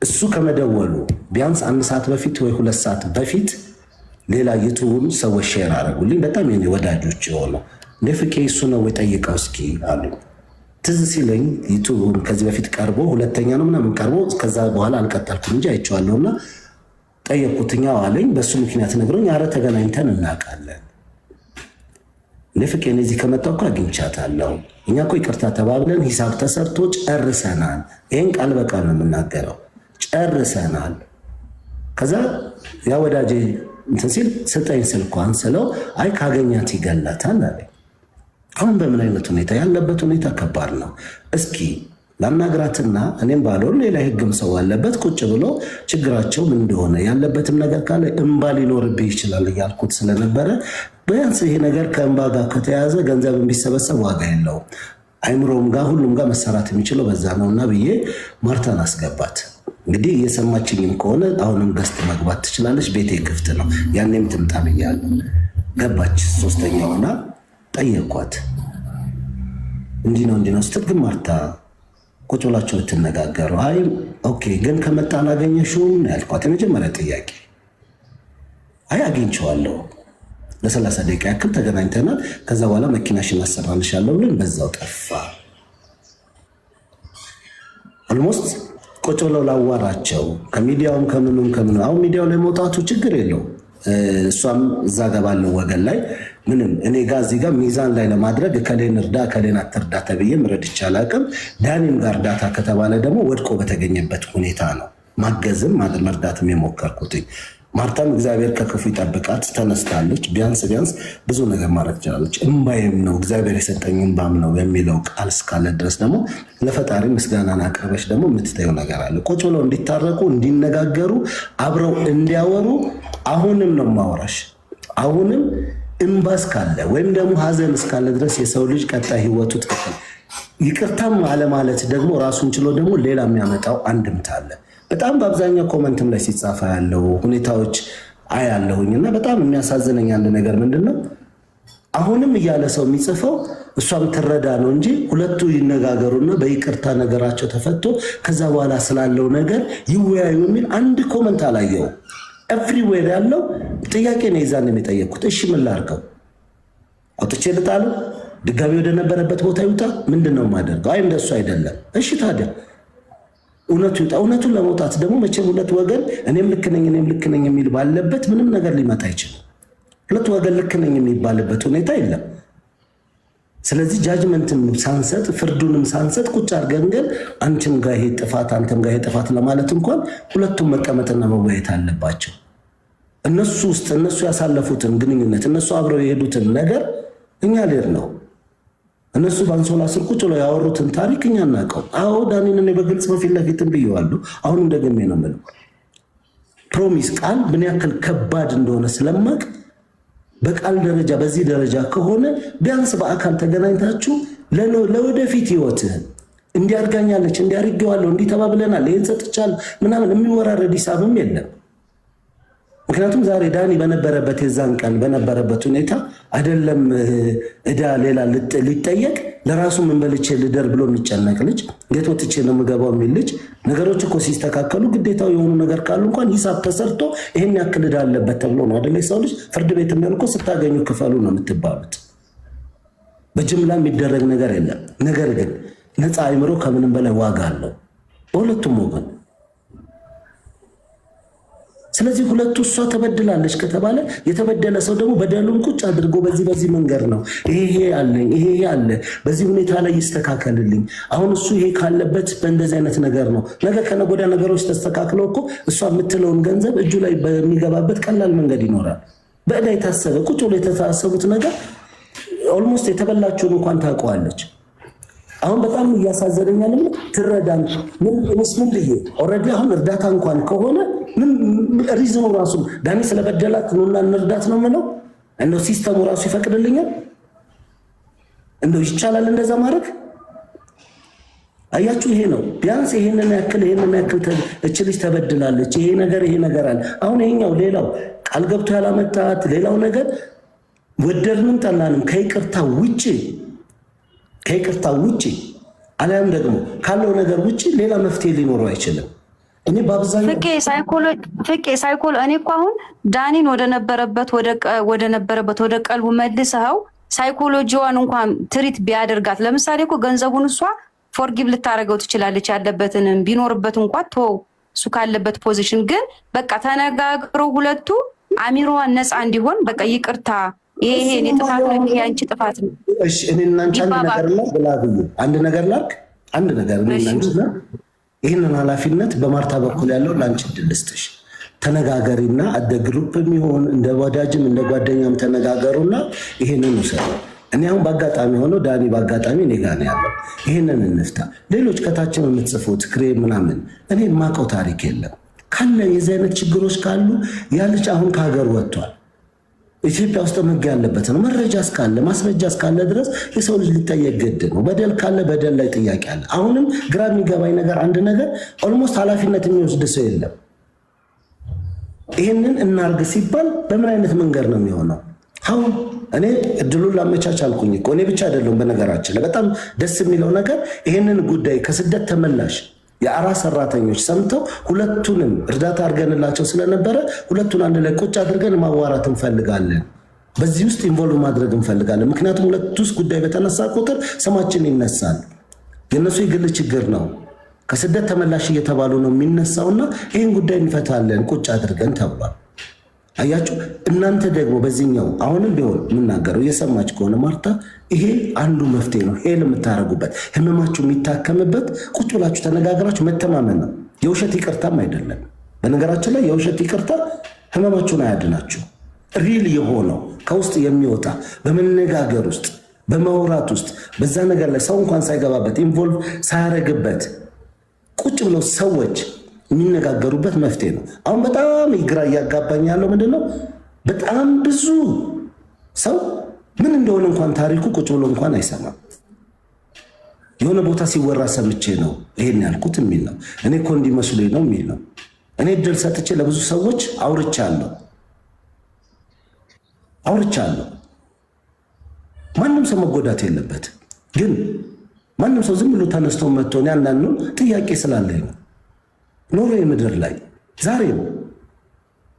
እሱ ከመደወሉ ቢያንስ 1 ሰዓት በፊት ወይ 2 ሰዓት በፊት ሌላ ዩቱቡን ሰዎች ሼር አደረጉልኝ። በጣም የኔ ወዳጆች የሆኑ እንደ ፍቄ እሱ ነው የጠየቀው እስኪ አሉ። ትዝ ሲለኝ ዩቱቡን ከዚህ በፊት ቀርቦ 2ኛ ነው ምናምን ቀርቦ ከዛ በኋላ አልቀጠልኩም እንጂ አይቼዋለሁና ጠየቅኩትኛው አለኝ። በሱ ምክንያት ነግሮኝ አረ ተገናኝተን እናውቃለን እንደ ፍቄ እዚህ ከመጣሁ እኮ አግኝቻታለሁ፣ እኛ እኮ ይቅርታ ተባብለን ሂሳብ ተሰርቶ ጨርሰናል። ይሄን ቃል በቃል ነው የምናገረው፣ ጨርሰናል። ከዛ ያ ወዳጄ እንትን ሲል ስጠኝ ስልኳን ስለው አይ ካገኛት ይገላታል አለኝ። አሁን በምን አይነት ሁኔታ ያለበት ሁኔታ ከባድ ነው። እስኪ ላናግራትና እኔም ባልሆን ሌላ ህግም ሰው አለበት ቁጭ ብሎ ችግራቸው ምን እንደሆነ ያለበትም ነገር ካለ እንባ ሊኖርብህ ይችላል እያልኩት ስለነበረ ቢያንስ ይሄ ነገር ከእንባ ጋር ከተያዘ ገንዘብ ቢሰበሰብ ዋጋ የለውም፣ አይምሮም ጋር ሁሉም ጋር መሰራት የሚችለው በዛ ነውና ብዬ ማርታን አስገባት። እንግዲህ እየሰማችኝም ከሆነ አሁንም ገስት መግባት ትችላለች፣ ቤቴ ክፍት ነው። ያኔም ትምጣ ብያለሁ። ገባች። 3ኛውና ጠየኳት። እንዲህ ነው ስትል ግን ማርታ ቁጭ ብላችሁ ልትነጋገሩ? አይ ኦኬ፣ ግን ከመጣ አላገኘሽውም ያልኳት የመጀመሪያ ጥያቄ። አይ አግኝቼዋለሁ፣ ለ30 ደቂቃ ያክል ተገናኝተናል። ከዛ በኋላ መኪናሽን አሰራልሻለሁ ብለን በዛው ጠፋ። ኦልሞስት ቁጭ ብለው ላዋራቸው ከሚዲያውም ከምኑም አሁን ሚዲያው ላይ መውጣቱ ችግር የለው። እሷም እዛ ጋር ባለው ወገን ላይ ምንም እኔ ጋር እዚህ ጋር ሚዛን ላይ ለማድረግ ከሌን እርዳ ከሌን አትርዳ ተብዬም ረድቼ አላውቅም። ዳኒም ጋር እርዳታ ከተባለ ደግሞ ወድቆ በተገኘበት ሁኔታ ነው ማገዝም መርዳትም የሞከርኩትኝ። ማርታም እግዚአብሔር ከክፉ ይጠብቃት ተነስታለች። ቢያንስ ብዙ ነገር ማድረግ ትችላለች። እምባዬም ነው እግዚአብሔር የሰጠኝ እምባም ነው የሚለው ቃል እስካለ ድረስ ደግሞ ለፈጣሪ ምስጋናን አቅርበሽ ደግሞ የምትታየው ነገር አለ። ቁጭ ብለው እንዲታረቁ እንዲነጋገሩ አብረው እንዲያወሩ አሁንም ነው ማወራሽ። አሁንም እምባ እስካለ ወይም ደግሞ ሀዘን እስካለ ድረስ የሰው ልጅ ቀጣይ ህይወቱ ትክክል ይቅርታም አለማለት ደግሞ ራሱን ችሎ ደግሞ ሌላ የሚያመጣው አንድምታ አለ። በጣም በአብዛኛው ኮመንትም ላይ ሲጻፋ ያለው ሁኔታዎች አያለሁኝና በጣም የሚያሳዝነኝ አንድ ነገር ምንድነው አሁንም እያለ ሰው የሚጽፈው እሷም ትረዳ ነው እንጂ ሁለቱ ይነጋገሩና በይቅርታ ነገራቸው ተፈቶ ከዛ በኋላ ስላለው ነገር ይወያዩ የሚል አንድ ኮመንት አላየው። ኤቭሪዌር ያለው ጥያቄ ነው ይዛንን የጠየቅኩት። እሺ ምን ላድርገው? አውጥቼ ልጣለው? ድጋሚ ወደ ነበረበት ቦታ ይውጣ? ምንድነው የማደርገው? አይ እንደሱ አይደለም። እሺ ታዲያ እውነቱ ይውጣ። እውነቱን ለመውጣት ደግሞ መቼም ሁለት ወገን እኔም ልክ ነኝ የሚል ባለበት ምንም ነገር ሊመጣ አይችልም። ሁለት ወገን ልክ ነኝ የሚባልበት ሁኔታ የለም። ስለዚህ ጃጅመንትም ሳንሰጥ ፍርዱንም ሳንሰጥ ቁጭ አድርገን ግን አንቺም ጋር ይሄ ጥፋት አንተም ጋር ይሄ ጥፋት ለማለት እንኳን ሁለቱም መቀመጥና መወያየት አለባቸው። እነሱ ውስጥ እነሱ ያሳለፉትን ግንኙነት እነሱ አብረው የሄዱትን ነገር እኛ ልር ነው እነሱ ባንሶላ ስር ቁጭ ብለው ያወሩትን ታሪክ እኛ እናውቀው። አዎ ዳኒን እኔ በግልጽ በፊት ለፊትም ብየዋለሁ። አሁንም ደግሜ ነው የምለው ፕሮሚስ ቃል ምን ያክል ከባድ እንደሆነ ስለማቅ በቃል ደረጃ በዚህ ደረጃ ከሆነ ቢያንስ በአካል ተገናኝታችሁ ለወደፊት ህይወትህን እንዲያርጋኛለች እንዲያርገዋለሁ እንዲተባብለናል ይሄን ሰጥቻለሁ ምናምን የሚወራረድ ሂሳብም የለም። ምክንያቱም ዛሬ ዳኒ በነበረበት የዛን ቀን በነበረበት ሁኔታ አይደለም እዳ ሌላ ሊጠየቅ ለራሱ ምን በልቼ ልደር ብሎ የሚጨነቅ ልጅ እንዴት ወጥቼ ነው የምገባው የሚል ልጅ ነገሮች እኮ ሲስተካከሉ ግዴታው የሆኑ ነገር ካሉ እንኳን ሂሳብ ተሰርቶ ይሄን ያክል እዳ አለበት ተብሎ ነው አይደል? ሰው ልጅ ፍርድ ቤት የሚሆን እኮ ስታገኙ ክፈሉ ነው የምትባሉት። በጅምላ የሚደረግ ነገር የለም። ነገር ግን ነፃ አይምሮ ከምንም በላይ ዋጋ አለው በሁለቱም ወገን። ስለዚህ ሁለቱ እሷ ተበድላለች ከተባለ የተበደለ ሰው ደግሞ በደሉን ቁጭ አድርጎ በዚህ መንገድ ነው ይሄ አለኝ ይሄ አለ በዚህ ሁኔታ ላይ ይስተካከልልኝ። አሁን እሱ ይሄ ካለበት በእንደዚህ አይነት ነገር ነው። ነገ ከነገ ወዲያ ነገሮች ተስተካክለው እኮ እሷ የምትለውን ገንዘብ እጁ ላይ በሚገባበት ቀላል መንገድ ይኖራል። በእዳ የታሰበ ቁጭ ብሎ የተሳሰቡት ነገር ኦልሞስት የተበላችውን እንኳን ታውቀዋለች። አሁን በጣም እያሳዘነኛል። ትረዳን ምን ልዬ ኦልሬዲ አሁን እርዳታ እንኳን ከሆነ ምን ሪዝኑ ራሱ ዳኒ ስለበደላት ነውና እንርዳት ነው የምለው። እንደው ሲስተሙ ራሱ ይፈቅድልኛል? እንደው ይቻላል እንደዛ ማድረግ? አያችሁ ይሄ ነው ቢያንስ ይሄንን ያክል እች ልጅ ተበድላለች፣ ይሄ ነገር አለ። አሁን ይሄኛው ሌላው ቃል ገብቶ ያላመጣት ሌላው ነገር ወደድንም ጠላንም ከይቅርታ ውጪ አለም ደግሞ ካለው ነገር ውጪ ሌላ መፍትሄ ሊኖረው አይችልም። እኔ በአብዛኛው ፍቄ ሳይኮል እኔ እኮ አሁን ዳኒን ወደ ነበረበት ወደ ቀልቡ መልሰው ሳይኮሎጂዋን እንኳን ትሪት ቢያደርጋት ለምሳሌ እኮ ገንዘቡን እሷ ፎርጊቭ ልታደርገው ትችላለች። ያለበትንም ቢኖርበት እንኳን እሱ ካለበት ፖዚሽን ግን በቃ ተነጋግረው ሁለቱ አሚሮዋን ነፃ እንዲሆን በቃ ይቅርታ ይሄ እኔ ጥፋት ነው፣ ይሄ አንቺ ጥፋት ነው። እሺ እኔ እና አንቺ አንድ ነገር ላድርግ። እኔ እና አንቺ ይህንን ኃላፊነት በማርታ በኩል ያለው ለአንቺ ዕድል ልስጥሽ። ተነጋገሪና አደ ግሩፕ የሚሆን እንደ ወዳጅም እንደ ጓደኛም ተነጋገሩና ይሄንን ውሰዱ። እኔ አሁን በአጋጣሚ ሆኖ ዳኒ በአጋጣሚ እኔ ጋር ነው ያለው። ይሄንን እንፍታ። ሌሎች ከታችን የምትጽፉት ክሬም ምናምን እኔ የማውቀው ታሪክ የለም። ካለ የዚህ አይነት ችግሮች ካሉ ያ ልጅ አሁን ከሀገር ወጥቷል። ኢትዮጵያ ውስጥ ሕግ ያለበት ነው። መረጃ እስካለ ማስረጃ እስካለ ድረስ የሰው ልጅ ሊጠየቅ ግድ ነው። በደል ካለ በደል ላይ ጥያቄ አለ። አሁንም ግራ የሚገባኝ ነገር አንድ ነገር ኦልሞስት ኃላፊነት የሚወስድ ሰው የለም። ይህንን እናርግ ሲባል በምን አይነት መንገድ ነው የሚሆነው? አሁን እኔ እድሉን ላመቻች አልኩኝ እኮ እኔ ብቻ አይደለሁም። በነገራችን ላይ በጣም ደስ የሚለው ነገር ይህንን ጉዳይ ከስደት ተመላሽ የአራስ ሰራተኞች ሰምተው ሁለቱንም እርዳታ አድርገንላቸው ስለነበረ ሁለቱን አንድ ላይ ቁጭ አድርገን ማዋራት እንፈልጋለን። በዚህ ውስጥ ኢንቮልቭ ማድረግ እንፈልጋለን። ምክንያቱም ሁለቱ ውስጥ ጉዳይ በተነሳ ቁጥር ስማችን ይነሳል። የእነሱ የግል ችግር ነው። ከስደት ተመላሽ እየተባሉ ነው የሚነሳውና ይህን ጉዳይ እንፈታለን ቁጭ አድርገን ተብሏል። አያችሁ እናንተ ደግሞ በዚህኛው አሁንም ቢሆን የምናገረው እየሰማች ከሆነ ማርታ ይሄ አንዱ መፍትሄ ነው። ሄል የምታደርጉበት ህመማችሁ የሚታከምበት ቁጭ ብላችሁ ተነጋግራችሁ መተማመን ነው። የውሸት ይቅርታም አይደለም። በነገራችን ላይ የውሸት ይቅርታ ህመማችሁን አያድናችሁ። ሪል የሆነው ከውስጥ የሚወጣ በመነጋገር ውስጥ በማውራት ውስጥ በዛ ነገር ላይ ሰው እንኳን ሳይገባበት ኢንቮልቭ ሳያረግበት ቁጭ ብለው ሰዎች የሚነጋገሩበት መፍትሄ ነው። አሁን በጣም ግራ እያጋባኝ ያለው ምንድነው? በጣም ብዙ ሰው ምን እንደሆነ እንኳን ታሪኩ ቁጭ ብሎ እንኳን አይሰማም። የሆነ ቦታ ሲወራ ሰምቼ ነው ይሄን ያልኩት የሚል ነው። እኔ እኮ እንዲመስሉኝ ነው የሚል ነው። እኔ እድል ሰጥቼ ለብዙ ሰዎች አውርቻለሁ። ማንም ሰው መጎዳት የለበት። ግን ማንም ሰው ዝም ብሎ ተነስቶ መጥቶ ያንዳንዱ ጥያቄ ስላለኝ ነው ኖርዌይ ምድር ላይ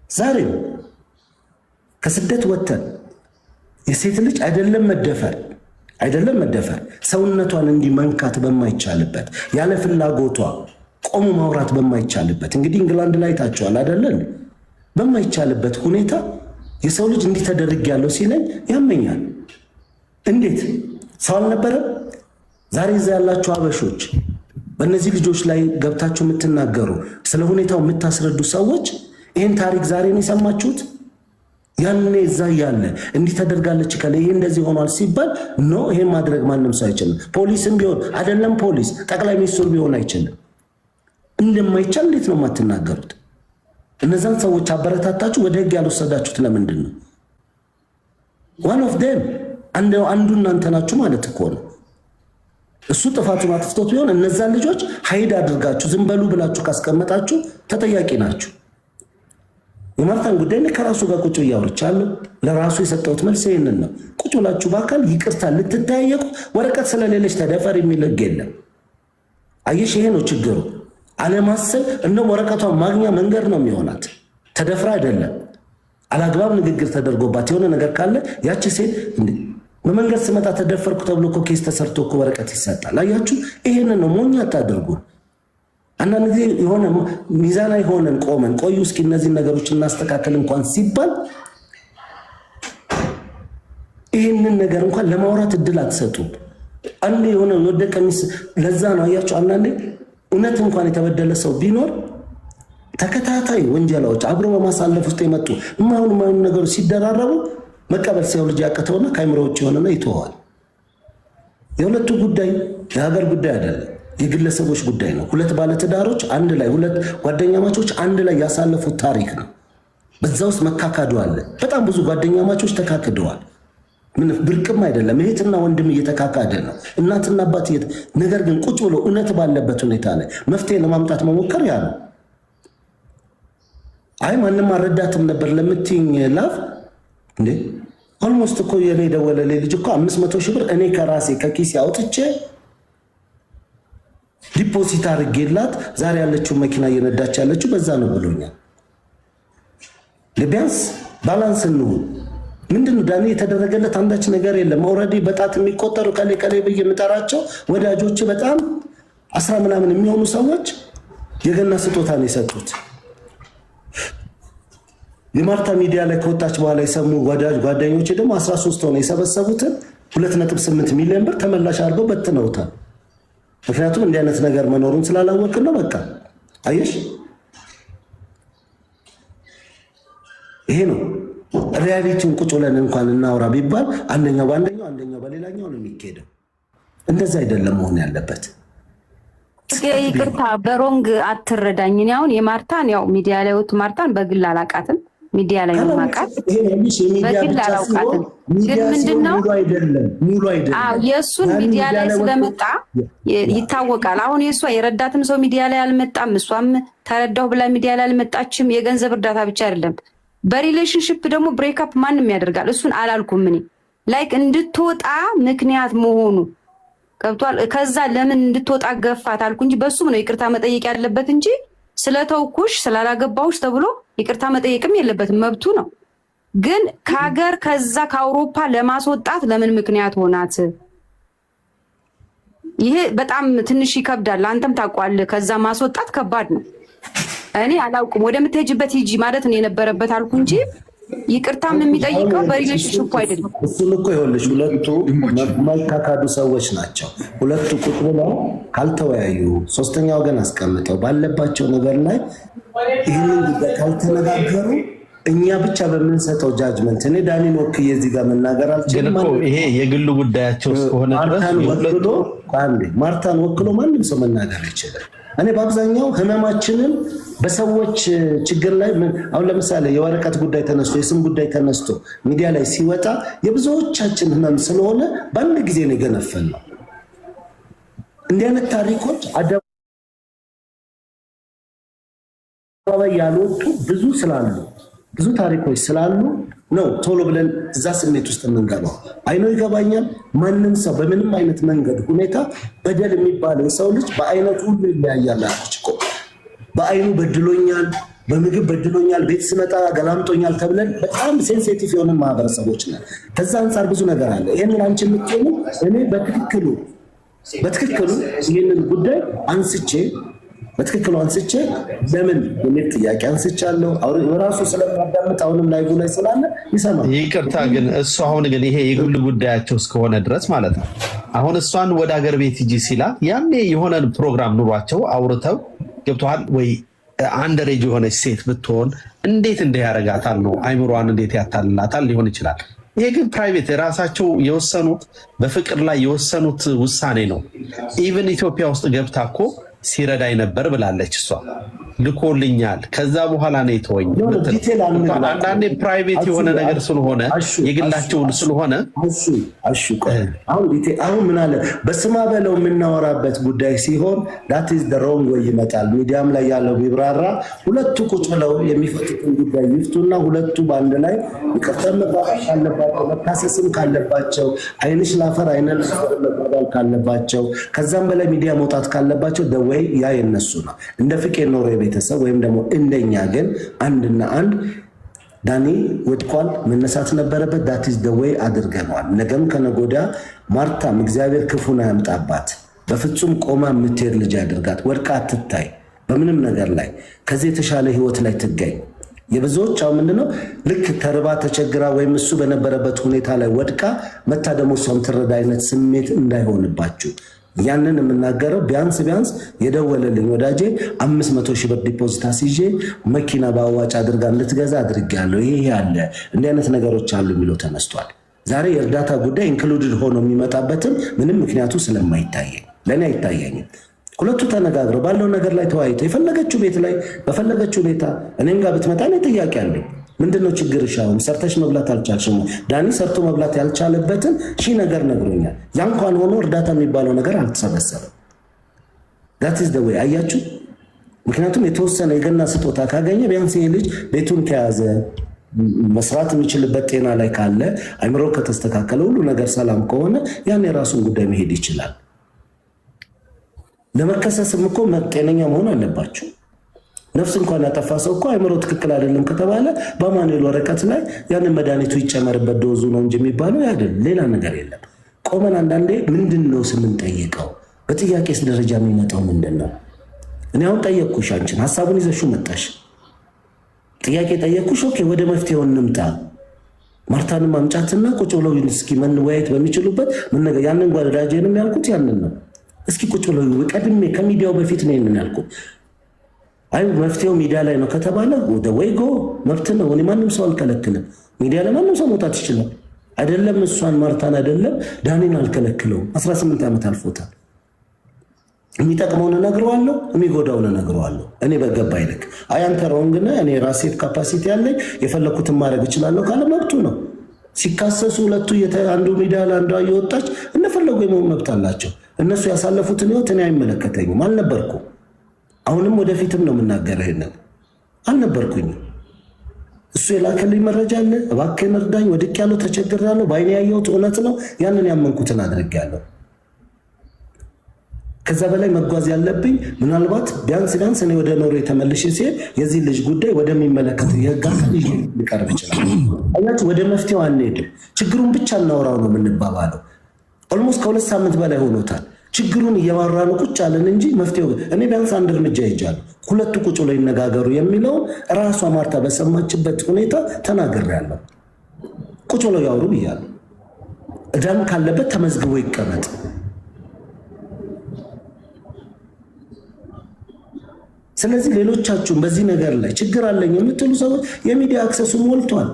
ዛሬም ከስደት ወጥተን የሴት ልጅ አይደለም መደፈር ሰውነቷን እንዲመንካት በማይቻልበት ያለ ፍላጎቷ ቆሞ ማውራት በማይቻልበት እንግዲህ እንግላንድ ላይ ታቸዋል አይደለም በማይቻልበት ሁኔታ የሰው ልጅ እንዲህ ተደርግ ያለው ሲለኝ ያመኛል። እንዴት ሰው አልነበረም? ዛሬ እዛ ያላችሁ አበሾች በእነዚህ ልጆች ላይ ገብታችሁ የምትናገሩ ስለ ሁኔታው የምታስረዱ ሰዎች ይህን ታሪክ ዛሬ ነው የሰማችሁት? ያኔ እዛ ያለ እንዲህ ተደርጋለች ከለ ይሄ እንደዚህ ሆኗል ሲባል ኖ ይሄን ማድረግ ማንም ሰው አይችልም። ፖሊስም ቢሆን አይደለም ፖሊስ ጠቅላይ ሚኒስትሩ ቢሆን አይችልም። እንደማይቻል እንዴት ነው የማትናገሩት? እነዛን ሰዎች አበረታታችሁ ወደ ህግ ያልወሰዳችሁት ለምንድን ነው? ዋን ኦፍ ዴም አንዱ እናንተ ናችሁ ማለት እኮ ነው። እሱ ጥፋቱን አጥፍቶት ቢሆን እነዛን ልጆች ሀይድ አድርጋችሁ ዝም በሉ ብላችሁ ካስቀመጣችሁ ተጠያቂ ናችሁ። የማርታን ጉዳይ ከራሱ ጋር ቁጭ እያወርቻለሁ። ለራሱ የሰጠሁት መልስ ይህንን ነው። ቁጭ ብላችሁ በአካል ይቅርታ ልትጠያየቁ ወረቀት ስለሌለች ተደፈር የሚል ህግ የለም። አየሽ፣ ይሄ ነው ችግሩ። አለማሰብ እንደውም ወረቀቷን ማግኛ መንገድ ነው የሚሆናት። ተደፍራ አይደለም። አላግባብ ንግግር ተደርጎባት የሆነ ነገር ካለ ያቺ ሴት በመንገድ ስመጣ ተደፈርኩ ተብሎ እኮ ኬስ ተሰርቶ እኮ ወረቀት ይሰጣል። አያችሁ፣ ይሄንን ነው። ሞኝ አታድርጉ። አንዳንድ ጊዜ የሆነ ሚዛናዊ ሆነን ቆመን ቆዩ እስኪ እነዚህን ነገሮች እናስተካከል እንኳን ሲባል ይህንን ነገር እንኳን ለማውራት እድል አትሰጡም። አንድ የሆነ ወደቀ ሚስ ለዛ ነው አያችሁ፣ አንዳንዴ እውነት እንኳን የተበደለ ሰው ቢኖር ተከታታይ ወንጀላዎች አብሮ በማሳለፍ ውስጥ የመጡ የማይሆኑ ነገሮች ሲደራረቡ መቀበል ሲያው ልጅ ያቀተውና ከአይምሮ ውጭ የሆነና ይተዋል። የሁለቱ ጉዳይ የሀገር ጉዳይ አይደለም፣ የግለሰቦች ጉዳይ ነው። ሁለት ባለትዳሮች አንድ ላይ፣ ሁለት ጓደኛማቾች አንድ ላይ ያሳለፉት ታሪክ ነው። በዛ ውስጥ መካካዱ አለ። በጣም ብዙ ጓደኛማቾች ተካክደዋል። ምን ብርቅም አይደለም። እህትና ወንድም እየተካካደ ነው፣ እናትና አባት ነገር ግን ቁጭ ብሎ እውነት ባለበት ሁኔታ ላይ መፍትሄ ለማምጣት መሞከር ያ ነው። አይ ማንም አልረዳትም ነበር ለምትይኝ ላፍ እንዴ ኦልሞስት እኮ የኔ ደወለልኝ ልጅ እኮ 500 ሺህ ብር እኔ ከራሴ ከኪሴ አውጥቼ ዲፖዚት አድርጌላት ዛሬ ያለችው መኪና እየነዳች ያለችው በዛ ነው ብሎኛል። ቢያንስ ባላንስ እንሁን። ምንድነው ዳኒ የተደረገለት አንዳች ነገር የለም። ኦልሬዲ በጣት የሚቆጠሩ ከሌ ብዬ የምጠራቸው ወዳጆች በጣም 10 ምናምን የሚሆኑ ሰዎች የገና ስጦታ ነው የሰጡት። የማርታ ሚዲያ ላይ ከወጣች በኋላ የሰሙ ጓደኞቼ ደግሞ 13 ሆነ የሰበሰቡትን 2.8 ሚሊዮን ብር ተመላሽ አድርገው በትነውታል። ምክንያቱም እንዲህ አይነት ነገር መኖሩን ስላላወቅን ነው። በቃ አየሽ፣ ይሄ ነው ሪያሊቲውን። ቁጭ ብለን እንኳን እናውራ ቢባል አንደኛው በአንደኛው አንደኛው በሌላኛው ነው የሚካሄደው። እንደዛ አይደለም መሆን ያለበት። ይቅርታ በሮንግ አትረዳኝ። እኔ አሁን የማርታን ያው ሚዲያ ላይ ወጥ ማርታን በግል አላቃትም። ሚዲያ ላይ ነው ማቃት፣ በግል አላውቃትም። ግን ምንድነው ሙሉ አይደለም። የእሱን ሚዲያ ላይ ስለመጣ ይታወቃል። አሁን የእሷ የረዳትም ሰው ሚዲያ ላይ አልመጣም፣ እሷም ተረዳሁ ብላ ሚዲያ ላይ አልመጣችም። የገንዘብ እርዳታ ብቻ አይደለም፣ በሪሌሽንሽፕ ደግሞ ብሬክአፕ ማንም ያደርጋል። እሱን አላልኩም እኔ ላይክ እንድትወጣ ምክንያት መሆኑ ገብቷል። ከዛ ለምን እንድትወጣ ገፋት አልኩ እንጂ በሱም ነው ይቅርታ መጠየቅ ያለበት እንጂ ስለተውኩሽ ስላላገባውሽ ተብሎ ይቅርታ መጠየቅም የለበትም፣ መብቱ ነው። ግን ከሀገር ከዛ ከአውሮፓ ለማስወጣት ለምን ምክንያት ሆናት? ይሄ በጣም ትንሽ ይከብዳል። አንተም ታውቋለህ፣ ከዛ ማስወጣት ከባድ ነው። እኔ አላውቅም፣ ወደምትሄጅበት ሂጂ ማለት ነው የነበረበት አልኩ እንጂ ይቅርታም የሚጠይቀው በሪሌሽንሽፕ አይደለም። እሱን እኮ ይኸውልሽ ሁለቱ ማይካካዱ ሰዎች ናቸው። ሁለቱ ቁጭ ብለው ካልተወያዩ ሶስተኛ ወገን አስቀምጠው ባለባቸው ነገር ላይ ይህንን ጉዳይ ካልተነጋገሩ እኛ ብቻ በምንሰጠው ጃጅመንት እኔ ዳኒን ወክዬ እዚህ ጋር መናገር አልችልም። ይሄ የግሉ ጉዳያቸው እስከሆነ ማርታን ወክሎ ማንም ሰው መናገር ይችላል። እኔ በአብዛኛው ህመማችንን በሰዎች ችግር ላይ አሁን ለምሳሌ የወረቀት ጉዳይ ተነስቶ የስም ጉዳይ ተነስቶ ሚዲያ ላይ ሲወጣ የብዙዎቻችን ህመም ስለሆነ በአንድ ጊዜ ነው የገነፈልነው። እንዲህ አይነት ታሪኮች አደባባይ ያልወጡ ብዙ ታሪኮች ስላሉ ነው ቶሎ ብለን እዛ ስሜት ውስጥ የምንገባው። አይኖ ይገባኛል። ማንም ሰው በምንም አይነት መንገድ ሁኔታ በደል የሚባለው የሰው ልጅ በአይነቱ ሁሉ ይለያያል። በአይኑ በድሎኛል፣ በምግብ በድሎኛል፣ ቤት ስመጣ ገላምጦኛል ተብለን በጣም ሴንሲቲቭ የሆነ ማህበረሰቦች ነን። ከዛ አንጻር ብዙ ነገር አለ። ይህንን አንቺ የምትሆኑ እኔ በትክክሉ ይህንን ጉዳይ በትክክሉ አንስቼ ለምን የሚል ጥያቄ አንስቻለሁ። ራሱ ስለማዳምጥ አሁንም ላይቭ ላይ ስላለ ይሰማል። ይቅርታ ግን እሱ አሁን ግን ይሄ የግል ጉዳያቸው እስከሆነ ድረስ ማለት ነው። አሁን እሷን ወደ ሀገር ቤት ሂጂ ሲላት ያኔ የሆነን ፕሮግራም ኑሯቸው አውርተው ገብተዋል ወይ? አንደሬጅ የሆነች ሴት ብትሆን እንዴት ያደርጋታል ነው? አይምሯን እንዴት ያታልላታል ሊሆን ይችላል። ይሄ ግን ፕራይቬት የራሳቸው የወሰኑት በፍቅር ላይ የወሰኑት ውሳኔ ነው። ኢቨን ኢትዮጵያ ውስጥ ገብታ እኮ ሲረዳኝ ነበር ብላለች። እሷ ልኮልኛል፣ ከዛ በኋላ ነው የተወኝ። አንዳንዴ ፕራይቬት የሆነ ነገር ስለሆነ የግላቸውን ስለሆነ አሁን ምን አለ በስማ በለው የምናወራበት ጉዳይ ሲሆን ዳት ኢዝ ዘ ሮንግ ወይ ይመጣል። ሚዲያም ላይ ያለው ቢብራራ ሁለቱ ቁጭ ብለው የሚፈቱትን ጉዳይ ይፍቱና ሁለቱ በአንድ ላይ ይቅርታ መባባል ካለባቸው መታሰስም ካለባቸው አይንሽ ላፈር አይነን መባባል ካለባቸው ከዛም በላይ ሚዲያ መውጣት ካለባቸው ደወይ ያ የነሱ ነው። እንደ ፍቄ ኖሮ ቤተሰብ ወይም ደግሞ እንደኛ ግን አንድና አንድ ዳኒ ወድቋል፣ መነሳት ነበረበት። ዳት ኢዝ ዘ ዌይ አድርገነዋል። ነገም ከነጎዳ ማርታም እግዚአብሔር ክፉን አያምጣባት፣ በፍጹም ቆማ የምትሄድ ልጅ ያድርጋት። ወድቃ አትታይ በምንም ነገር ላይ ከዚህ የተሻለ ህይወት ላይ ትገኝ። የብዙዎች አሁን ምንድነው ልክ ተርባ ተቸግራ ወይም እሱ በነበረበት ሁኔታ ላይ ወድቃ መታ ደግሞ እሷም ትረዳ አይነት ስሜት እንዳይሆንባችሁ ያንን የምናገረው ቢያንስ የደወለልኝ ወዳጄ 500 ሺህ ብር ዲፖዚት አስይዤ መኪና በአዋጭ አድርጋ እንድትገዛ አድርጌያለሁ። ይሄ አለ እንዲህ አይነት ነገሮች አሉ የሚለው ተነስቷል። ዛሬ የእርዳታ ጉዳይ ኢንክሉድድ ሆኖ የሚመጣበትም ምንም ምክንያቱ ስለማይታየኝ ለእኔ አይታየኝም። ሁለቱ ተነጋግረው ባለው ነገር ላይ ተወያይተው የፈለገችው ቤት ላይ በፈለገችው ሁኔታ እኔም ጋር ብትመጣ እኔ ጥያቄ አለኝ። ምንድነው ችግርሽ? አሁን ሰርተሽ መብላት አልቻልሽም? ዳኒ ሰርቶ መብላት ያልቻለበትን ሺህ ነገር ነግሮኛል። ያ እንኳን ሆኖ እርዳታ የሚባለው ነገር አልተሰበሰበም። that is the way አያችሁ። ምክንያቱም የተወሰነ የገና ስጦታ ካገኘ ቢያንስ ይሄ ልጅ ቤቱን ከያዘ መስራት የሚችልበት ጤና ላይ ካለ አይምሮ ከተስተካከለ ሁሉ ነገር ሰላም ከሆነ ያን የራሱን ጉዳይ መሄድ ይችላል። ለመከሰስም እኮ ጤነኛ መሆን አለባችሁ። ነፍስ እንኳን ያጠፋ ሰው እኮ አይምሮ ትክክል አይደለም ከተባለ በአማኑኤል ወረቀት ላይ ያንን መድኃኒቱ ይጨመርበት ዶዙ ነው እንጂ የሚባለው አይደል፣ ሌላ ነገር የለም። ቆመን አንዳንዴ ምንድን ነው ስንጠይቀው በጥያቄስ ደረጃ የሚመጣው ምንድን ነው? እኔ አሁን ጠየቅኩሽ፣ አንቺን ሀሳቡን ይዘሽው መጣሽ። ጥያቄ ጠየቅኩሽ፣ ኦኬ ወደ መፍትሄው እንምጣ። ማርታንም አምጫትና ቁጭ ብለው እስኪ መወያየት በሚችሉበት ያንን ጓዳጄንም ያልኩት ያንን ነው። እስኪ ቁጭ ብለው ቀድሜ ከሚዲያው በፊት ነው ይሄንን ያልኩት። አይ መፍትሄው ሚዲያ ላይ ነው ከተባለ ወደ ወይ ጎ መብት ነው። እኔ ማንም ሰው አልከለክልም። ሚዲያ ላይ ማንም ሰው መውጣት ይችላል። አይደለም እሷን ማርታን አይደለም ዳኒን አልከለክለውም። 18 ዓመት አልፎታል። የሚጠቅመውን እነግረዋለሁ፣ የሚጎዳውን እነግረዋለሁ። እኔ በገባኝ ልክ አይ አንተ ሮንግ ነህ፣ እኔ ራሴ ካፓሲቲ ያለኝ የፈለኩትን ማድረግ እችላለሁ ካለ መብቱ ነው። ሲካሰሱ ሁለቱ አንዱ ሚዲያ ላይ አንዷ እየወጣች እንደፈለጉ የመሆን መብት አላቸው። እነሱ ያሳለፉትን ህይወት እኔ አይመለከተኝም። አልነበርኩም። አሁንም ወደፊትም ነው የምናገረው። ይሄንን አልነበርኩኝም። እሱ የላከልኝ መረጃ አለ። እባክህን እርዳኝ፣ ወድቄያለሁ፣ ተቸግሬያለሁ፣ በዓይኔ ያየሁት እውነት ነው። ያንን ያመንኩትን አድርጌያለሁ። ከዛ በላይ መጓዝ ያለብኝ ምናልባት ቢያንስ እኔ ወደ ኖሮ የተመልሼ ሲሄድ የዚህ ልጅ ጉዳይ ወደሚመለከተው የህግ አካል ሊቀርብ ይችላል። አያችሁ፣ ወደ መፍትሄው አንሄድም። ችግሩን ብቻ እናወራው ነው የምንባባለው። ኦልሞስት ከ2 ሳምንት በላይ ሆኖታል። ችግሩን እያወራን ቁጭ አለን እንጂ መፍትሄው እኔ ቢያንስ አንድ እርምጃ ይጃለሁ። ሁለቱ ቁጭ ብለው ይነጋገሩ የሚለውን ራሷ ማርታ በሰማችበት ሁኔታ ተናግሬያለሁ። ቁጭ ብለው ያወሩ ብያለሁ። እዳም ካለበት ተመዝግቦ ይቀመጥ። ስለዚህ ሌሎቻችሁም በዚህ ነገር ላይ ችግር አለኝ የምትሉ ሰዎች የሚዲያ አክሰሱ ሞልቷል።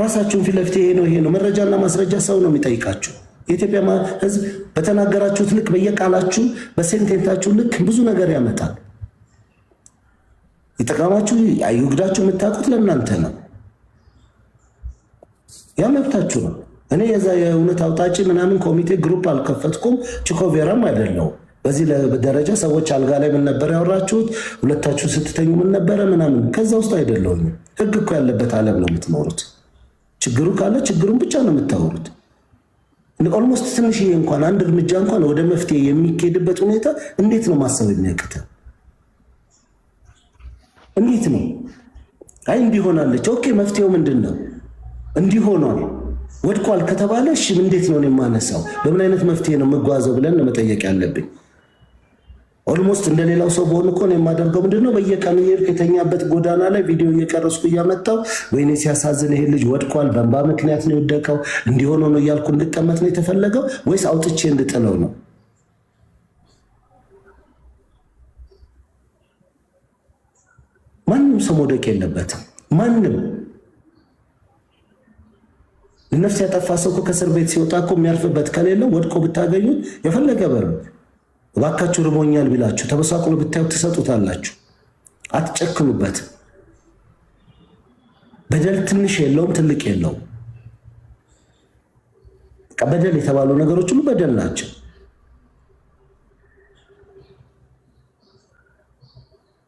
ራሳችሁን ፊት ለፊት ይሄ ነው መረጃና ማስረጃ ሰው ነው የሚጠይቃችሁ። የኢትዮጵያ ሕዝብ በተናገራችሁት ልክ በየቃላችሁ በሴንቴንታችሁ ልክ ብዙ ነገር ያመጣል። ይጠቅማችሁ ይጉዳችሁ የምታውቁት ለእናንተ ነው። ያ መብታችሁ ነው። እኔ የዛ የእውነት አውጣጭ ምናምን ኮሚቴ ግሩፕ አልከፈትኩም። ቺኮቬራም አይደለሁም። በዚህ ደረጃ ሰዎች አልጋ ላይ ምን ነበር ያወራችሁት፣ ሁለታችሁ ስትተኙ ምን ነበረ ምናምን፣ ከዛ ውስጥ አይደለሁም። ህግ እኮ ያለበት ዓለም ነው የምትኖሩት። ችግሩ ካለ ችግሩን ብቻ ነው የምታወሩት። ኦልሞስት ትንሽዬ እንኳን አንድ እርምጃ እንኳን ወደ መፍትሄ የሚካሄድበት ሁኔታ እንዴት ነው ማሰብ የሚያቅተን? እንዴት ነው አይ እንዲሆናለች፣ ኦኬ መፍትሄው ምንድን ነው? እንዲሆኗል ወድቋል ከተባለ እሺ እንዴት ነው የማነሳው? በምን አይነት መፍትሄ ነው የምጓዘው ብለን ነው መጠየቅ ያለብኝ። ኦልሞስት እንደሌላው ሰው በሆነ እኮ ነው የማደርገው። ምንድነው በየቀኑ የሄድኩ የተኛበት ጎዳና ላይ ቪዲዮ እየቀረስኩ እያመጣው ወይኔ ሲያሳዝን ይሄ ልጅ ወድቋል፣ በእንባ ምክንያት ነው የወደቀው፣ እንዲሆነ ነው እያልኩ እንድቀመጥ ነው የተፈለገው ወይስ አውጥቼ እንድጥለው ነው? ማንም ሰው መውደቅ የለበትም። ማንም ነፍስ ያጠፋ ሰው እኮ ከእስር ቤት ሲወጣ እኮ የሚያርፍበት ከሌለው ወድቆ ብታገኙት የፈለገ በሉ እባካችሁ ርቦኛል ቢላችሁ ተበሳቅሎ ብታዩ ትሰጡታላችሁ። አትጨክኑበት። በደል ትንሽ የለውም ትልቅ የለውም። በደል የተባሉ ነገሮች ሁሉ በደል ናቸው።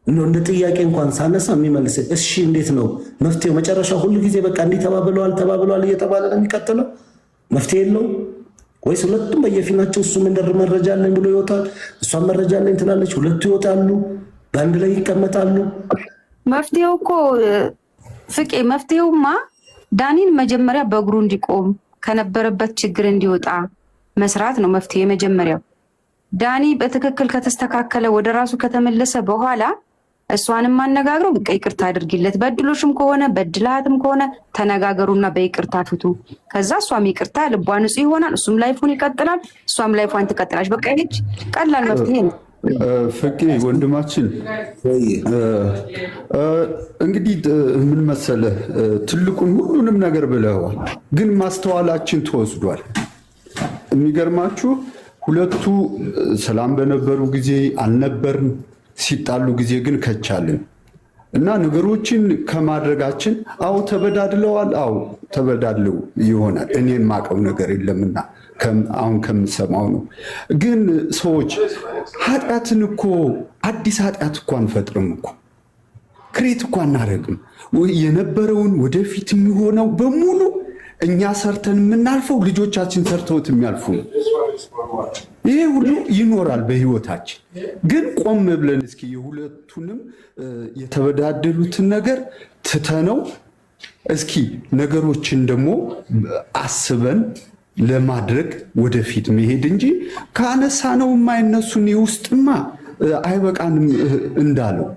እንደ ጥያቄ እንኳን ሳነሳ የሚመልስ እሺ እንዴት ነው መፍትሄው? መጨረሻው ሁሉ ጊዜ በቃ እንዲህ ተባብለዋል እየተባለ ነው የሚቀጥለው? መፍትሄ የለውም ወይስ ሁለቱም በየፊናቸው እሱ መረጃ አለኝ ብሎ ይወጣል፣ እሷም መረጃ አለኝ ትላለች፣ ሁለቱ ይወጣሉ፣ በአንድ ላይ ይቀመጣሉ? መፍትሄው እኮ ፍቄ፣ መፍትሄውማ ዳኒን መጀመሪያ በእግሩ እንዲቆም ከነበረበት ችግር እንዲወጣ መስራት ነው መፍትሄ የመጀመሪያው። ዳኒ በትክክል ከተስተካከለ ወደ ራሱ ከተመለሰ በኋላ እሷንም አነጋግረው በቃ ይቅርታ አድርጊለት፣ በድሎሽም ከሆነ በድላትም ከሆነ ተነጋገሩና በይቅርታ ፍቱ። ከዛ እሷም ይቅርታ ልቧ ንጹህ ይሆናል፣ እሱም ላይፉን ይቀጥላል፣ እሷም ላይፏን ትቀጥላለች። በቃ ይሄ ቀላል መፍትሄ ነው። ፍቄ ወንድማችን እንግዲህ ምን መሰለህ፣ ትልቁን ሁሉንም ነገር ብለዋል፣ ግን ማስተዋላችን ተወስዷል። የሚገርማችሁ ሁለቱ ሰላም በነበሩ ጊዜ አልነበርን፣ ሲጣሉ ጊዜ ግን ከቻልን። እና ነገሮችን ከማድረጋችን አዎ ተበዳድለዋል። አዎ ተበዳድለው ይሆናል። እኔ የማውቀው ነገር የለምና አሁን ከምሰማው ነው። ግን ሰዎች ኃጢአትን እኮ አዲስ ኃጢአት እኮ አንፈጥርም እኮ ክሬት እኮ አናደርግም። የነበረውን ወደፊት የሚሆነው በሙሉ እኛ ሰርተን የምናልፈው ልጆቻችን ሰርተውት የሚያልፉ ነው። ይሄ ሁሉ ይኖራል በህይወታችን። ግን ቆም ብለን እስኪ የሁለቱንም የተበዳደሉትን ነገር ትተነው እስኪ ነገሮችን ደግሞ አስበን ለማድረግ ወደፊት መሄድ እንጂ ካነሳ ነው የማይነሱን የውስጥማ አይበቃንም እንዳለው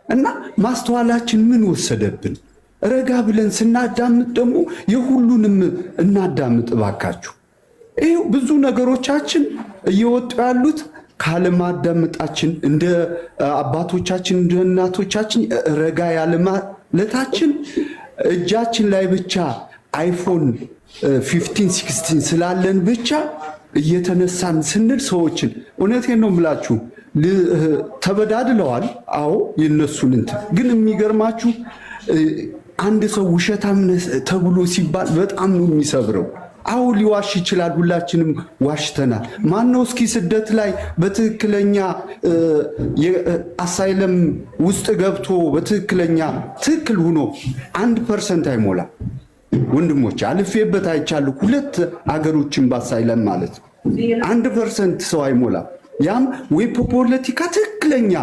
እና ማስተዋላችን ምን ወሰደብን? ረጋ ብለን ስናዳምጥ ደግሞ የሁሉንም እናዳምጥ ባካችሁ። ይሄው ብዙ ነገሮቻችን እየወጡ ያሉት ካለማዳመጣችን፣ እንደ አባቶቻችን እንደ እናቶቻችን ረጋ ያለማለታችን፣ እጃችን ላይ ብቻ አይፎን 15 16 ስላለን ብቻ እየተነሳን ስንል ሰዎችን እውነቴን ነው የምላችሁ ተበዳድለዋል። አዎ የነሱን እንትን ግን የሚገርማችሁ አንድ ሰው ውሸታም ተብሎ ሲባል በጣም ነው የሚሰብረው። አዎ ሊዋሽ ይችላል። ሁላችንም ዋሽተናል። ማነው እስኪ ስደት ላይ በትክክለኛ አሳይለም ውስጥ ገብቶ በትክክለኛ ትክክል ሆኖ 1% አይሞላ ወንድሞች፣ አልፌበት አይቻለሁ። 2 አገሮችን በአሳይለም ማለት 1% ሰው አይሞላ። ያም ወይ ፖለቲካ ትክክለኛ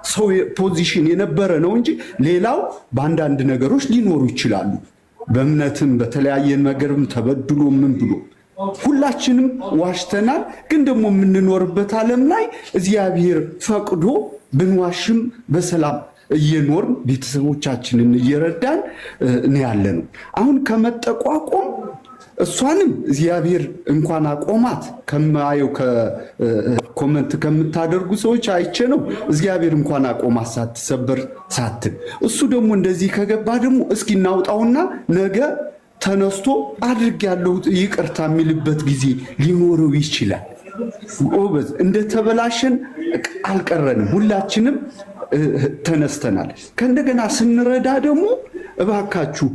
ሰው ፖዚሽን የነበረ ነው እንጂ ሌላው በአንዳንድ ነገሮች ሊኖሩ ይችላሉ። በእምነትም በተለያየ ነገርም ተበድሎ ምን ብሎ ሁላችንም ዋሽተናል። ግን ደግሞ የምንኖርበት ዓለም ላይ እግዚአብሔር ፈቅዶ ብንዋሽም በሰላም እየኖርን ቤተሰቦቻችንን እየረዳን ነው ያለ ነው። አሁን ከመጠቋቆም እሷንም እግዚአብሔር እንኳን አቆማት ከማየው ኮመንት ከምታደርጉ ሰዎች አይቼ ነው። እግዚአብሔር እንኳን አቆማት ሳትሰበር ሳትል። እሱ ደግሞ እንደዚህ ከገባ ደግሞ እስኪ እናውጣውና ነገ ተነስቶ አድርጌያለሁ ይቅርታ የሚልበት ጊዜ ሊኖረው ይችላል። ኦበዝ እንደተበላሸን አልቀረንም። ሁላችንም ተነስተናል። ከእንደገና ስንረዳ ደግሞ እባካችሁ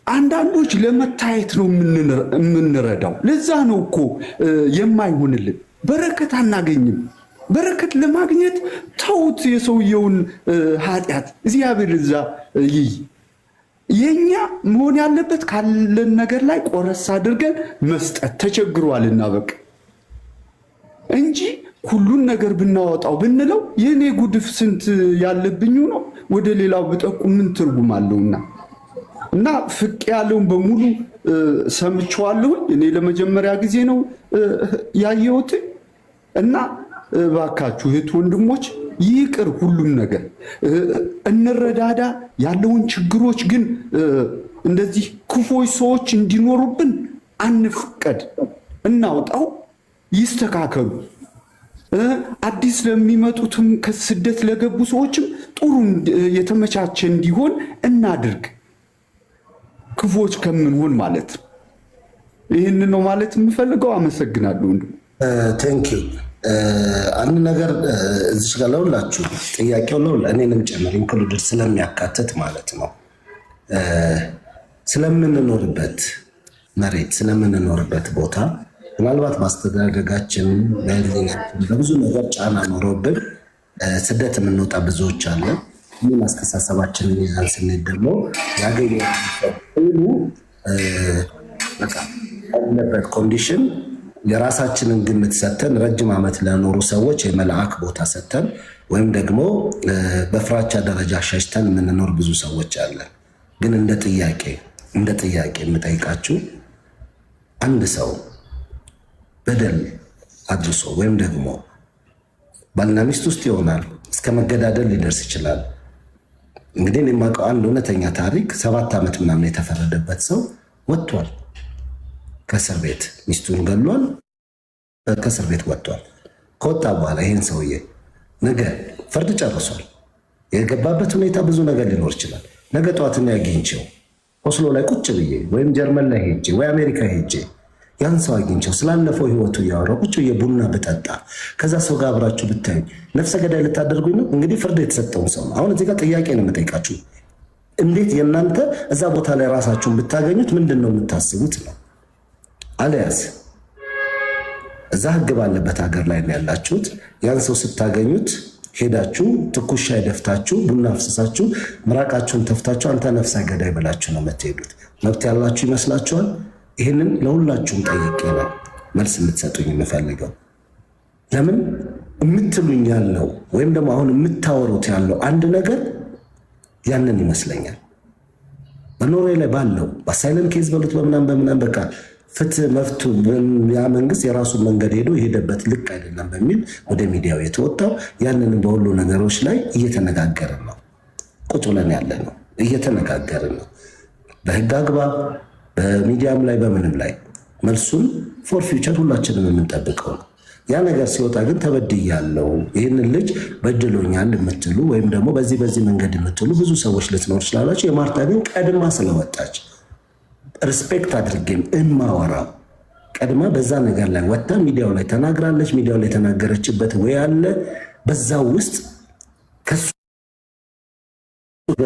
አንዳንዶች ለመታየት ነው የምንረዳው። ለዛ ነው እኮ የማይሆንልን። በረከት አናገኝም። በረከት ለማግኘት ተውት የሰውየውን ኃጢአት። እግዚአብሔር እዛ ይይ የኛ መሆን ያለበት ካለን ነገር ላይ ቆረስ አድርገን መስጠት። ተቸግሯልና በቃ እንጂ ሁሉን ነገር ብናወጣው ብንለው የኔ ጉድፍ ስንት ያለብኝ ነው ወደ ሌላው ብጠቁም ምን ትርጉም አለውና እና ፍቅ ያለውን በሙሉ ሰምቼዋለሁ። እኔ ለመጀመሪያ ጊዜ ነው ያየሁት። እና ባካችሁ እህት ወንድሞች ይቅር፣ ሁሉም ነገር እንረዳዳ። ያለውን ችግሮች ግን እንደዚህ ክፎች ሰዎች እንዲኖሩብን አንፍቀድ። እናውጣው፣ ይስተካከሉ። አዲስ ለሚመጡትም ከስደት ለገቡ ሰዎችም ጥሩ የተመቻቸ እንዲሆን እናድርግ። ክፎች ከምንሆን ማለት ይህን ነው ማለት የምፈልገው። አመሰግናለሁ። ቴንኪው። አንድ ነገር እዚች ጋር ለሁላችሁ ጥያቄው እኔንም ጨምር ኢንክሉድድ ስለሚያካትት ማለት ነው። ስለምንኖርበት መሬት ስለምንኖርበት ቦታ ምናልባት ማስተዳደጋችን በብዙ ነገር ጫና ኖሮብን ስደት የምንወጣ ብዙዎች አለን። ምን አስተሳሰባችንን ይዘን ስንሄድ ደግሞ ያገኘው ሁሉ በቃ ያለበት ኮንዲሽን የራሳችንን ግምት ሰተን ረጅም ዓመት ለኖሩ ሰዎች የመልአክ ቦታ ሰተን ወይም ደግሞ በፍራቻ ደረጃ ሸሽተን የምንኖር ብዙ ሰዎች አለን። ግን እንደ ጥያቄ የምጠይቃችሁ አንድ ሰው በደል አድርሶ ወይም ደግሞ ባልና ሚስት ውስጥ ይሆናል እስከ መገዳደል ሊደርስ ይችላል። እንግዲህ እኔ የማውቀው አንድ እውነተኛ ታሪክ 7 ዓመት ምናምን የተፈረደበት ሰው ወጥቷል ከእስር ቤት። ሚስቱን ገሏል፣ ከእስር ቤት ወጥቷል። ከወጣ በኋላ ይህን ሰውዬ ነገ ፍርድ ጨርሷል። የገባበት ሁኔታ ብዙ ነገር ሊኖር ይችላል። ነገ ጠዋትና ያገኝቸው ኦስሎ ላይ ቁጭ ብዬ ወይም ጀርመን ላይ ሄጄ ወይ አሜሪካ ሄጄ ያን ሰው አግኝቸው ስላለፈው ህይወቱ እያወራሁ ቁጭ ብዬ ቡና ብጠጣ ከዛ ሰው ጋር አብራችሁ ብታዩ ነፍሰ ገዳይ ልታደርጉኝ ነው? እንግዲህ ፍርድ የተሰጠውን ሰው ነው። አሁን እዚህ ጋር ጥያቄ ነው የምጠይቃችሁ። እንዴት የእናንተ እዛ ቦታ ላይ ራሳችሁን ብታገኙት ምንድን ነው የምታስቡት ነው? አለያዝ እዛ ህግ ባለበት ሀገር ላይ ነው ያላችሁት። ያን ሰው ስታገኙት ሄዳችሁ ትኩስ ሻይ ደፍታችሁ ቡና አፍስሳችሁ ምራቃችሁን ተፍታችሁ አንተ ነፍሰ ገዳይ ብላችሁ ነው የምትሄዱት። መብት ያላችሁ ይመስላችኋል? ይህንን ለሁላችሁም ጠይቄ ነው መልስ የምትሰጡኝ የምፈልገው። ለምን የምትሉኝ ያለው ወይም ደግሞ አሁን የምታወሩት ያለው አንድ ነገር ያንን ይመስለኛል። በኖርዌይ ላይ ባለው በአሳይለም ኬዝ በሉት በምናም በቃ ፍትህ መፍቱ ያ መንግስት የራሱን መንገድ ሄዶ የሄደበት ልክ አይደለም በሚል ወደ ሚዲያው የተወጣው ያንን በሁሉ ነገሮች ላይ እየተነጋገርን ነው። ቁጭ ብለን ያለ ነው እየተነጋገርን ነው። በህግ አግባብ በሚዲያም ላይ በምንም ላይ መልሱን ፎር ፊውቸር ሁላችንም የምንጠብቀው ነው። ያ ነገር ሲወጣ ግን ተበድያለሁ ይህንን ልጅ በድሎኛል የምትሉ ወይም ደግሞ በዚህ መንገድ የምትሉ ብዙ ሰዎች ልትኖር ይችላላችሁ። የማርታ ግን ቀድማ ስለወጣች ሪስፔክት አድርጌም እማወራ ቀድማ በዛ ነገር ላይ ወጥታ ሚዲያው ላይ ተናግራለች። ሚዲያው ላይ የተናገረችበት ወይ አለ በዛው ውስጥ ከሱ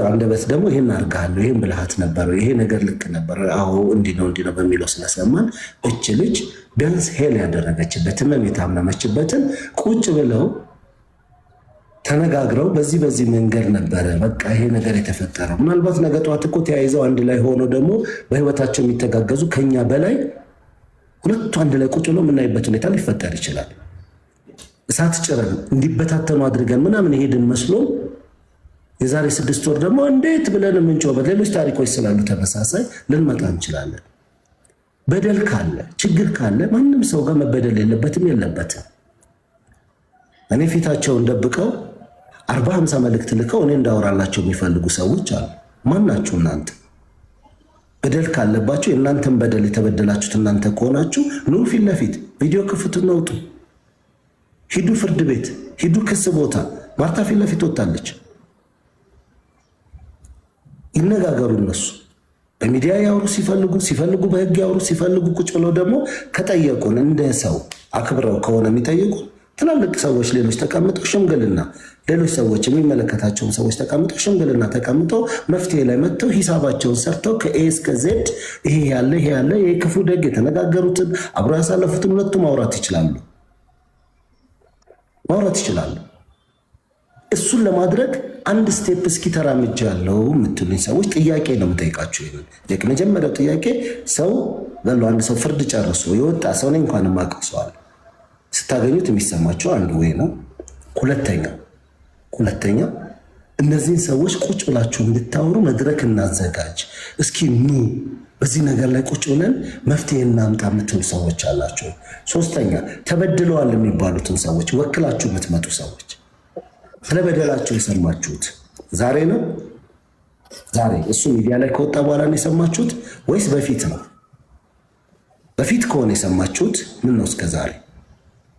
አንደበት ደግሞ ይሄን አርጋለሁ ይሄን ብልሃት ነበር ይሄ ነገር ልክ ነበር አዎ እንዲህ ነው በሚለው ስለሰማን እች ልጅ ቢያንስ ሄል ያደረገችበት ህመም የታመመችበትን ቁጭ ብለው ተነጋግረው በዚህ መንገድ ነበረ በቃ ይሄ ነገር የተፈጠረው። ምናልባት ነገ ጧት እኮ ተያይዘው አንድ ላይ ሆኖ ደግሞ በህይወታቸው የሚተጋገዙ ከኛ በላይ ሁለቱ አንድ ላይ ቁጭ ብለው የምናይበት ሁኔታ ሊፈጠር ይችላል። እሳት ጭረን እንዲበታተኑ አድርገን ምናምን ይሄድን መስሎ የዛሬ 6 ወር ደግሞ እንዴት ብለን የምንጮህበት ሌሎች ታሪኮች ስላሉ ተመሳሳይ ልንመጣ እንችላለን። በደል ካለ ችግር ካለ ማንም ሰው ጋር መበደል የለበትም። እኔ ፊታቸውን ደብቀው 40-50 መልእክት ልከው እኔ እንዳወራላቸው የሚፈልጉ ሰዎች አሉ። ማናችሁ እናንተ? በደል ካለባችሁ የእናንተን በደል የተበደላችሁት እናንተ ከሆናችሁ ኑ ፊት ለፊት ቪዲዮ ክፍቱና ውጡ። ሂዱ ፍርድ ቤት ሂዱ ክስ ቦታ። ማርታ ፊት ለፊት ወጣለች። ይነጋገሩ እነሱ በሚዲያ ያወሩ ሲፈልጉ በህግ ያወሩ ሲፈልጉ ቁጭ ብለው ደግሞ ከጠየቁን እንደ ሰው አክብረው ከሆነ የሚጠይቁን ትላልቅ ሰዎች ሌሎች ተቀምጠው ሽምግልና ሌሎች ሰዎች የሚመለከታቸውን ሰዎች ተቀምጠው ሽምግልና ተቀምጠው መፍትሄ ላይ መጥተው ሂሳባቸውን ሰርተው ከኤ እስከ ዜድ ይሄ ያለ ይሄ ክፉ ደግ የተነጋገሩትን አብሮ ያሳለፉትን ሁለቱ ማውራት ይችላሉ። እሱን ለማድረግ አንድ ስቴፕ እስኪ ተራምጃለሁ የምትሉኝ ሰዎች ጥያቄ ነው የምጠይቃችሁ። ይሄን መጀመሪያው ጥያቄ ሰው አንድ ሰው ፍርድ ጨርሶ የወጣ ሰው ነኝ እንኳን የማውቀው ሰው አለ ስታገኙት የሚሰማቸው አንዱ ወይ ነው። ሁለተኛ እነዚህን ሰዎች ቁጭ ብላችሁ እንድታወሩ መድረክ እናዘጋጅ። እስኪ ኑ በዚህ ነገር ላይ ቁጭ ብለን መፍትሄ እናምጣ የምትሉ ሰዎች አላቸው። ሶስተኛ ተበድለዋል የሚባሉትን ሰዎች ወክላችሁ የምትመጡ ሰዎች ስለበደላችሁ የሰማችሁት ዛሬ ነው? ዛሬ እሱ ሚዲያ ላይ ከወጣ በኋላ ነው የሰማችሁት ወይስ በፊት ነው? በፊት ከሆነ የሰማችሁት ምን ነው እስከ ዛሬ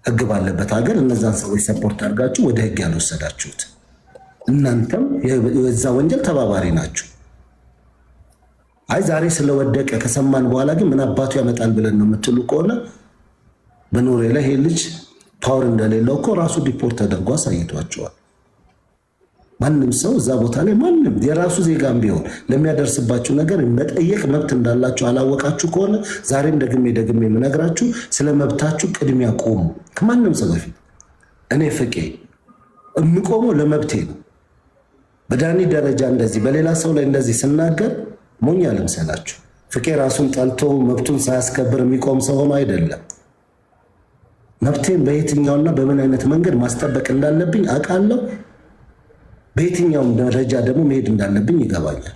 ህግ ባለበት ሀገር እነዛን ሰዎች ሰፖርት አድርጋችሁ ወደ ህግ ያልወሰዳችሁት? እናንተም የዛ ወንጀል ተባባሪ ናችሁ። አይ ዛሬ ስለወደቀ ከሰማን በኋላ ግን ምን አባቱ ያመጣል ብለን ነው የምትሉ ከሆነ በኖርዌይ ላይ ይሄ ልጅ ፓወር እንደሌለው እኮ ራሱ ዲፖርት ተደርጎ አሳይቷቸዋል። ማንም ሰው እዛ ቦታ ላይ ማንም የራሱ ዜጋም ቢሆን ለሚያደርስባችሁ ነገር መጠየቅ መብት እንዳላችሁ አላወቃችሁ ከሆነ ዛሬም ደግሜ የምነግራችሁ ስለ መብታችሁ ቅድሚያ ቆሙ። ከማንም ሰው በፊት እኔ ፍቄ የምቆመው ለመብቴ ነው። በዳኒ ደረጃ እንደዚህ በሌላ ሰው ላይ እንደዚህ ስናገር ሞኝ አልምሰላችሁ። ፍቄ ራሱን ጠልቶ መብቱን ሳያስከብር የሚቆም ሰው ሆኖ አይደለም። መብቴን በየትኛውና በምን አይነት መንገድ ማስጠበቅ እንዳለብኝ አውቃለሁ። በየትኛውም ደረጃ ደግሞ መሄድ እንዳለብኝ ይገባኛል።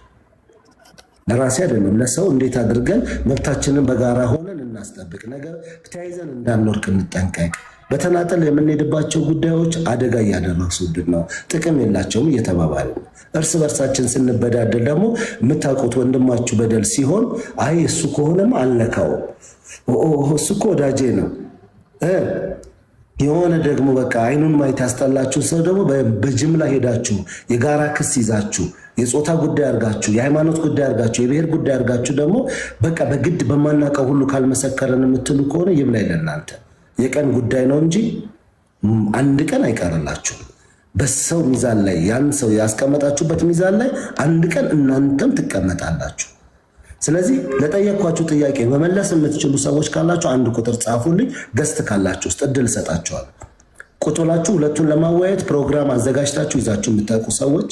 ለራሴ አይደለም ለሰው እንዴት አድርገን መብታችንን በጋራ ሆነን እናስጠብቅ፣ ነገር ተያይዘን እንዳንወርቅ እንጠንቀቅ። በተናጠል የምንሄድባቸው ጉዳዮች አደጋ እያደረሱብን ነው፣ ጥቅም የላቸውም እየተባባለ ነው። እርስ በርሳችን ስንበዳደል ደግሞ የምታውቁት ወንድማችሁ በደል ሲሆን አይ እሱ ከሆነም አልነካውም፣ እሱ እኮ ወዳጄ ነው የሆነ ደግሞ በቃ አይኑን ማየት ያስጠላችሁ ሰው ደግሞ በጅምላ ሄዳችሁ የጋራ ክስ ይዛችሁ የጾታ ጉዳይ አድርጋችሁ፣ የሃይማኖት ጉዳይ አድርጋችሁ፣ የብሔር ጉዳይ አድርጋችሁ ደግሞ በቃ በግድ በማናውቀው ሁሉ ካልመሰከረን የምትሉ ከሆነ ይብላኝ ለእናንተ። የቀን ጉዳይ ነው እንጂ አንድ ቀን አይቀርላችሁም። በሰው ሚዛን ላይ ያን ሰው ያስቀመጣችሁበት ሚዛን ላይ አንድ ቀን እናንተም ትቀመጣላችሁ። ስለዚህ ለጠየኳችሁ ጥያቄ መመለስ የምትችሉ ሰዎች ካላችሁ አንድ ቁጥር ጻፉልኝ። ገስት ካላችሁ ውስጥ እድል እሰጣችኋለሁ። ቁጭ ብላችሁ ሁለቱን ለማወያየት ፕሮግራም አዘጋጅታችሁ ይዛችሁ የምታውቁ ሰዎች፣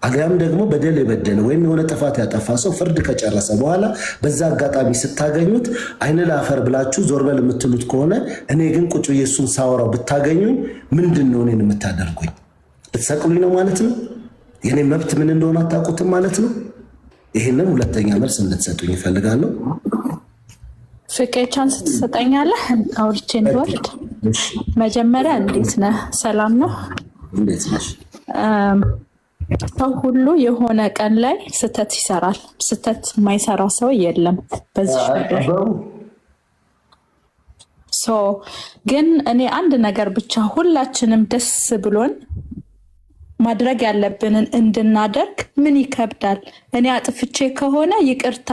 አሊያም ደግሞ በደል የበደለ ወይም የሆነ ጥፋት ያጠፋ ሰው ፍርድ ከጨረሰ በኋላ በዛ አጋጣሚ ስታገኙት አይን ለአፈር ብላችሁ ዞር በል የምትሉት ከሆነ እኔ ግን ቁጭ ብዬ እሱን ሳወራው ብታገኙኝ ምንድን ነው እኔን የምታደርጉኝ? ልትሰቅሉኝ ነው ማለት ነው? የኔ መብት ምን እንደሆነ አታውቁትም ማለት ነው? ይህንን ሁለተኛ መልስ እንድትሰጡኝ ይፈልጋለሁ። ፍቄ ቻንስ ትሰጠኛለህ አውርቼ እንድወርድ? መጀመሪያ እንዴት ነህ? ሰላም ነው? እንዴት ነሽ? ሰው ሁሉ የሆነ ቀን ላይ ስህተት ይሰራል። ስህተት የማይሰራ ሰው የለም በዚህ ነገር። ግን እኔ አንድ ነገር ብቻ ሁላችንም ደስ ብሎን ማድረግ ያለብንን እንድናደርግ ምን ይከብዳል? እኔ አጥፍቼ ከሆነ ይቅርታ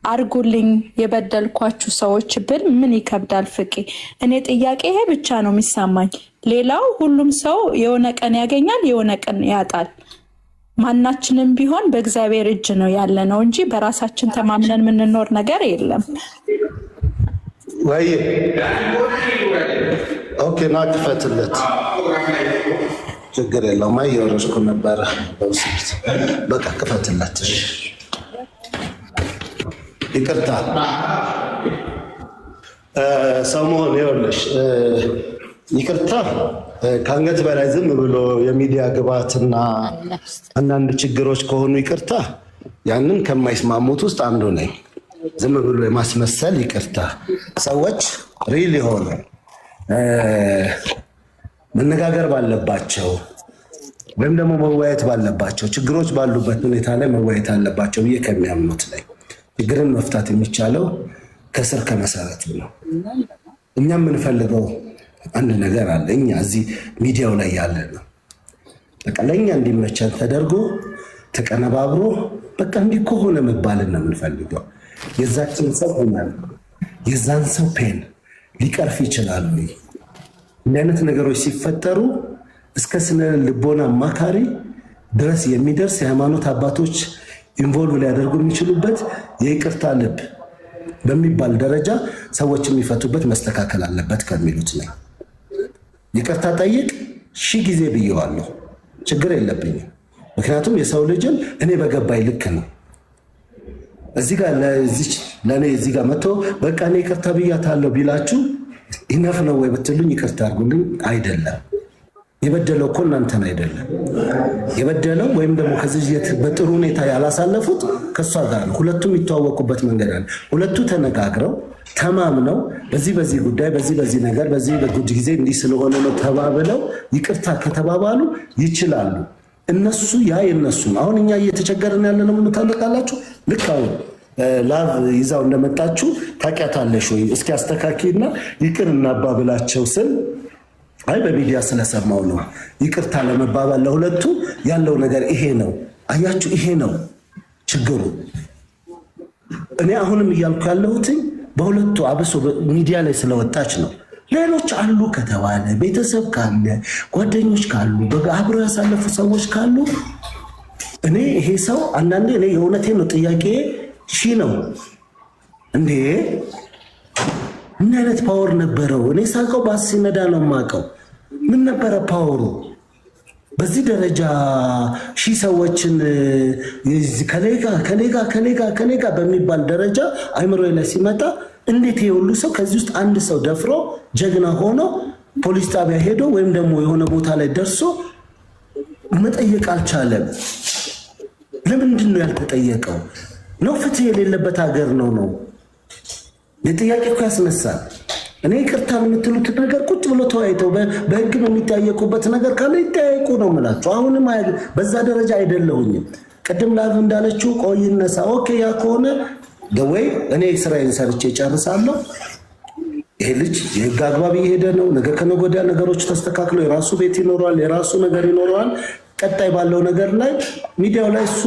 አርጉልኝ የበደልኳችሁ ሰዎች ብል ምን ይከብዳል? ፍቄ እኔ ጥያቄ ይሄ ብቻ ነው የሚሰማኝ። ሌላው ሁሉም ሰው የሆነ ቀን ያገኛል፣ የሆነ ቀን ያጣል። ማናችንም ቢሆን በእግዚአብሔር እጅ ነው ያለ ነው እንጂ በራሳችን ተማምነን የምንኖር ነገር የለም። ወይ ኦኬ፣ ና ክፈትለት፣ ችግር የለውም። እየወረድኩ ነበረ በውስጥ በቃ ክፈትለት። ይቅርታ ሰሞን ይኸውልሽ፣ ይቅርታ ከአንገት በላይ ዝም ብሎ የሚዲያ ግብዓትና አንዳንድ ችግሮች ከሆኑ ይቅርታ፣ ያንን ከማይስማሙት ውስጥ አንዱ ነኝ። ዝም ብሎ የማስመሰል ይቅርታ፣ ሰዎች ሪል የሆነ መነጋገር ባለባቸው ወይም ደግሞ መወያየት ባለባቸው ችግሮች ባሉበት ሁኔታ ላይ መወያየት አለባቸው ብዬ ከሚያምኑት ላይ ችግርን መፍታት የሚቻለው ከስር ከመሰረቱ ነው። እኛ የምንፈልገው አንድ ነገር አለ። እኛ እዚህ ሚዲያው ላይ ያለ ነው። በቃ ለእኛ እንዲመቸን ተደርጎ ተቀነባብሮ በቃ እንዲህ ከሆነ መባልን ነው የምንፈልገው። የዛችን ሰው ሆናል የዛን ሰው ፔን ሊቀርፍ ይችላሉ። እንዲህ አይነት ነገሮች ሲፈጠሩ እስከ ስነ ልቦና አማካሪ ድረስ የሚደርስ የሃይማኖት አባቶች ኢንቮልቭ ሊያደርጉ የሚችሉበት የይቅርታ ልብ በሚባል ደረጃ ሰዎች የሚፈቱበት መስተካከል አለበት ከሚሉት ነው። ይቅርታ ጠይቅ 1000 ጊዜ ብየዋለሁ፣ ችግር የለብኝም። ምክንያቱም የሰው ልጅን እኔ በገባኝ ልክ ነው። እዚህ ጋር ለእኔ እዚህ ጋር መጥቶ በቃ እኔ ይቅርታ ብያታለሁ ቢላችሁ ይነፍ ነው ወይ ብትሉኝ ይቅርታ አድርጉልኝ አይደለም። የበደለው እኮ እናንተን አይደለም የበደለው፣ ወይም ደግሞ ከዚህ በጥሩ ሁኔታ ያላሳለፉት ከእሷ ጋር ነው። ሁለቱም የሚተዋወቁበት መንገድ አለ። ሁለቱ ተነጋግረው ተማምነው በዚህ ጉዳይ በዚህ ነገር በዚህ በጉድ ጊዜ እንዲህ ስለሆነ ነው ተባብለው ይቅርታ ከተባባሉ ይችላሉ። እነሱ ያ የነሱ ነው። አሁን እኛ እየተቸገርን ያለ ነው። ምን ታውቃላችሁ? ልክ አሁን ላቭ ይዛው እንደመጣችሁ ታውቂያታለሽ ወይ? እስኪ አስተካኪና ይቅር እናባብላቸው ስል አይ በሚዲያ ስለሰማው ነው ይቅርታ ለመባባል ለሁለቱ ያለው ነገር ይሄ ነው። አያችሁ፣ ይሄ ነው ችግሩ። እኔ አሁንም እያልኩ ያለሁት በሁለቱ አብሶ ሚዲያ ላይ ስለወጣች ነው። ሌሎች አሉ ከተባለ ቤተሰብ ካለ ጓደኞች ካሉ አብረው ያሳለፉ ሰዎች ካሉ እኔ ይሄ ሰው አንዳንዴ እኔ የእውነቴን ነው ጥያቄ ነው እንዴ ምን አይነት ፓወር ነበረው? እኔ ሳውቀው ባስ ሲነዳ ነው የማውቀው። ምን ነበረ ፓወሩ? በዚህ ደረጃ 1000 ሰዎችን ከሌጋ በሚባል ደረጃ አይምሮ ላይ ሲመጣ እንዴት የሁሉ ሰው ከዚህ ውስጥ አንድ ሰው ደፍሮ ጀግና ሆኖ ፖሊስ ጣቢያ ሄዶ ወይም ደግሞ የሆነ ቦታ ላይ ደርሶ መጠየቅ አልቻለም? ለምንድን ነው ያልተጠየቀው? ነው ፍትህ የሌለበት ሀገር ነው? የጥያቄ እኮ ያስነሳል። እኔ ይቅርታ የምትሉት ነገር ቁጭ ብሎ ተወያይተው በህግ የሚጠያየቁበት ነገር ካለ ይጠያየቁ ነው የምላቸው። አሁንም በዛ ደረጃ አይደለሁኝም። ቅድም ላቭ እንዳለችው ቆይ ይነሳ። ኦኬ ያ ከሆነ ደወይ እኔ ስራዬን ሰርቼ ጨርሳለሁ። ይሄ ልጅ የህግ አግባብ እየሄደ ነው። ነገ ከነገ ወዲያ ነገሮች ተስተካክለው የራሱ ቤት ይኖረዋል፣ የራሱ ነገር ይኖረዋል። ቀጣይ ባለው ነገር ላይ ሚዲያው ላይ እሱ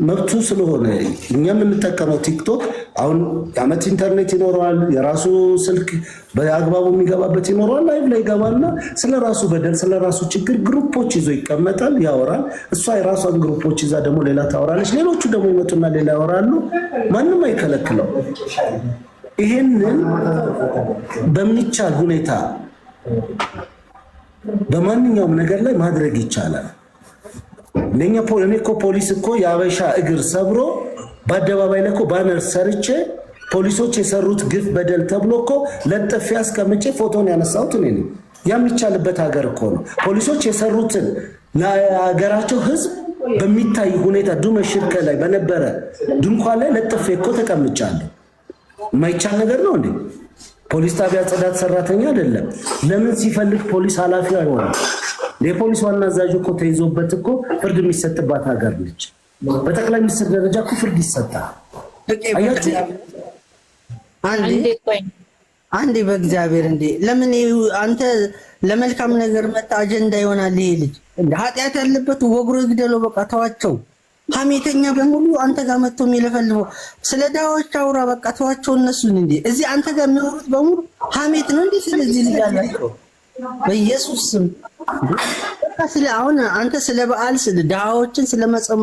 መብቱ ስለሆነ እኛ የምንጠቀመው ቲክቶክ አሁን የዓመት ኢንተርኔት ይኖረዋል፣ የራሱ ስልክ በአግባቡ የሚገባበት ይኖረዋል። ላይቭ ላይ ይገባና ስለራሱ በደል ስለራሱ ችግር ግሩፖች ይዞ ይቀመጣል፣ ያወራል። እሷ የራሷን ግሩፖች ይዛ ደግሞ ሌላ ታወራለች፣ ሌሎቹ ደግሞ ይመጡና ሌላ ያወራሉ። ማንም አይከለክለው። ይሄንን በሚቻል ሁኔታ በማንኛውም ነገር ላይ ማድረግ ይቻላል። እኔ እኮ ፖሊስ እኮ የአበሻ እግር ሰብሮ በአደባባይ ላይ እኮ ባነር ሰርቼ ፖሊሶች የሰሩት ግፍ በደል ተብሎ እኮ ለጥፌ አስቀምጬ ፎቶን ያነሳሁት እኔ ነኝ። የሚቻልበት ሀገር እኮ ነው። ፖሊሶች የሰሩትን ለሀገራቸው ሕዝብ በሚታይ ሁኔታ ዱመሽርከ ላይ በነበረ ድንኳን ላይ ለጥፌ እኮ ተቀምጫለሁ። የማይቻል ነገር ነው እንዴ? ፖሊስ ጣቢያ ጽዳት ሰራተኛ አይደለም። ለምን ሲፈልግ ፖሊስ ኃላፊ አይሆንም? የፖሊስ ዋና አዛዥ እኮ ተይዞበት እኮ ፍርድ የሚሰጥባት ሀገር ነች። በጠቅላይ ሚኒስትር ደረጃ እኮ ፍርድ ይሰጣል። አንዴ በእግዚአብሔር እንዴ ለምን አንተ ለመልካም ነገር መጣ አጀንዳ ይሆናል? ይሄ ልጅ ኃጢአት ያለበት ወግሮ ይግደለው። በቃ ተዋቸው። ሐሜተኛ በሙሉ አንተ ጋር መጥቶ የሚለፈልፈው ስለ ዳዎች አውራ። በቃ ተዋቸው እነሱን። እንዴ እዚህ አንተ ጋር የሚወሩት በሙሉ ሐሜት ነው እንዴ? ስለዚህ ልጅ አላቸው በኢየሱስ ስም። በቃ ስለ አሁን አንተ ስለ በዓል ስለ ዳዎችን ስለ መጾም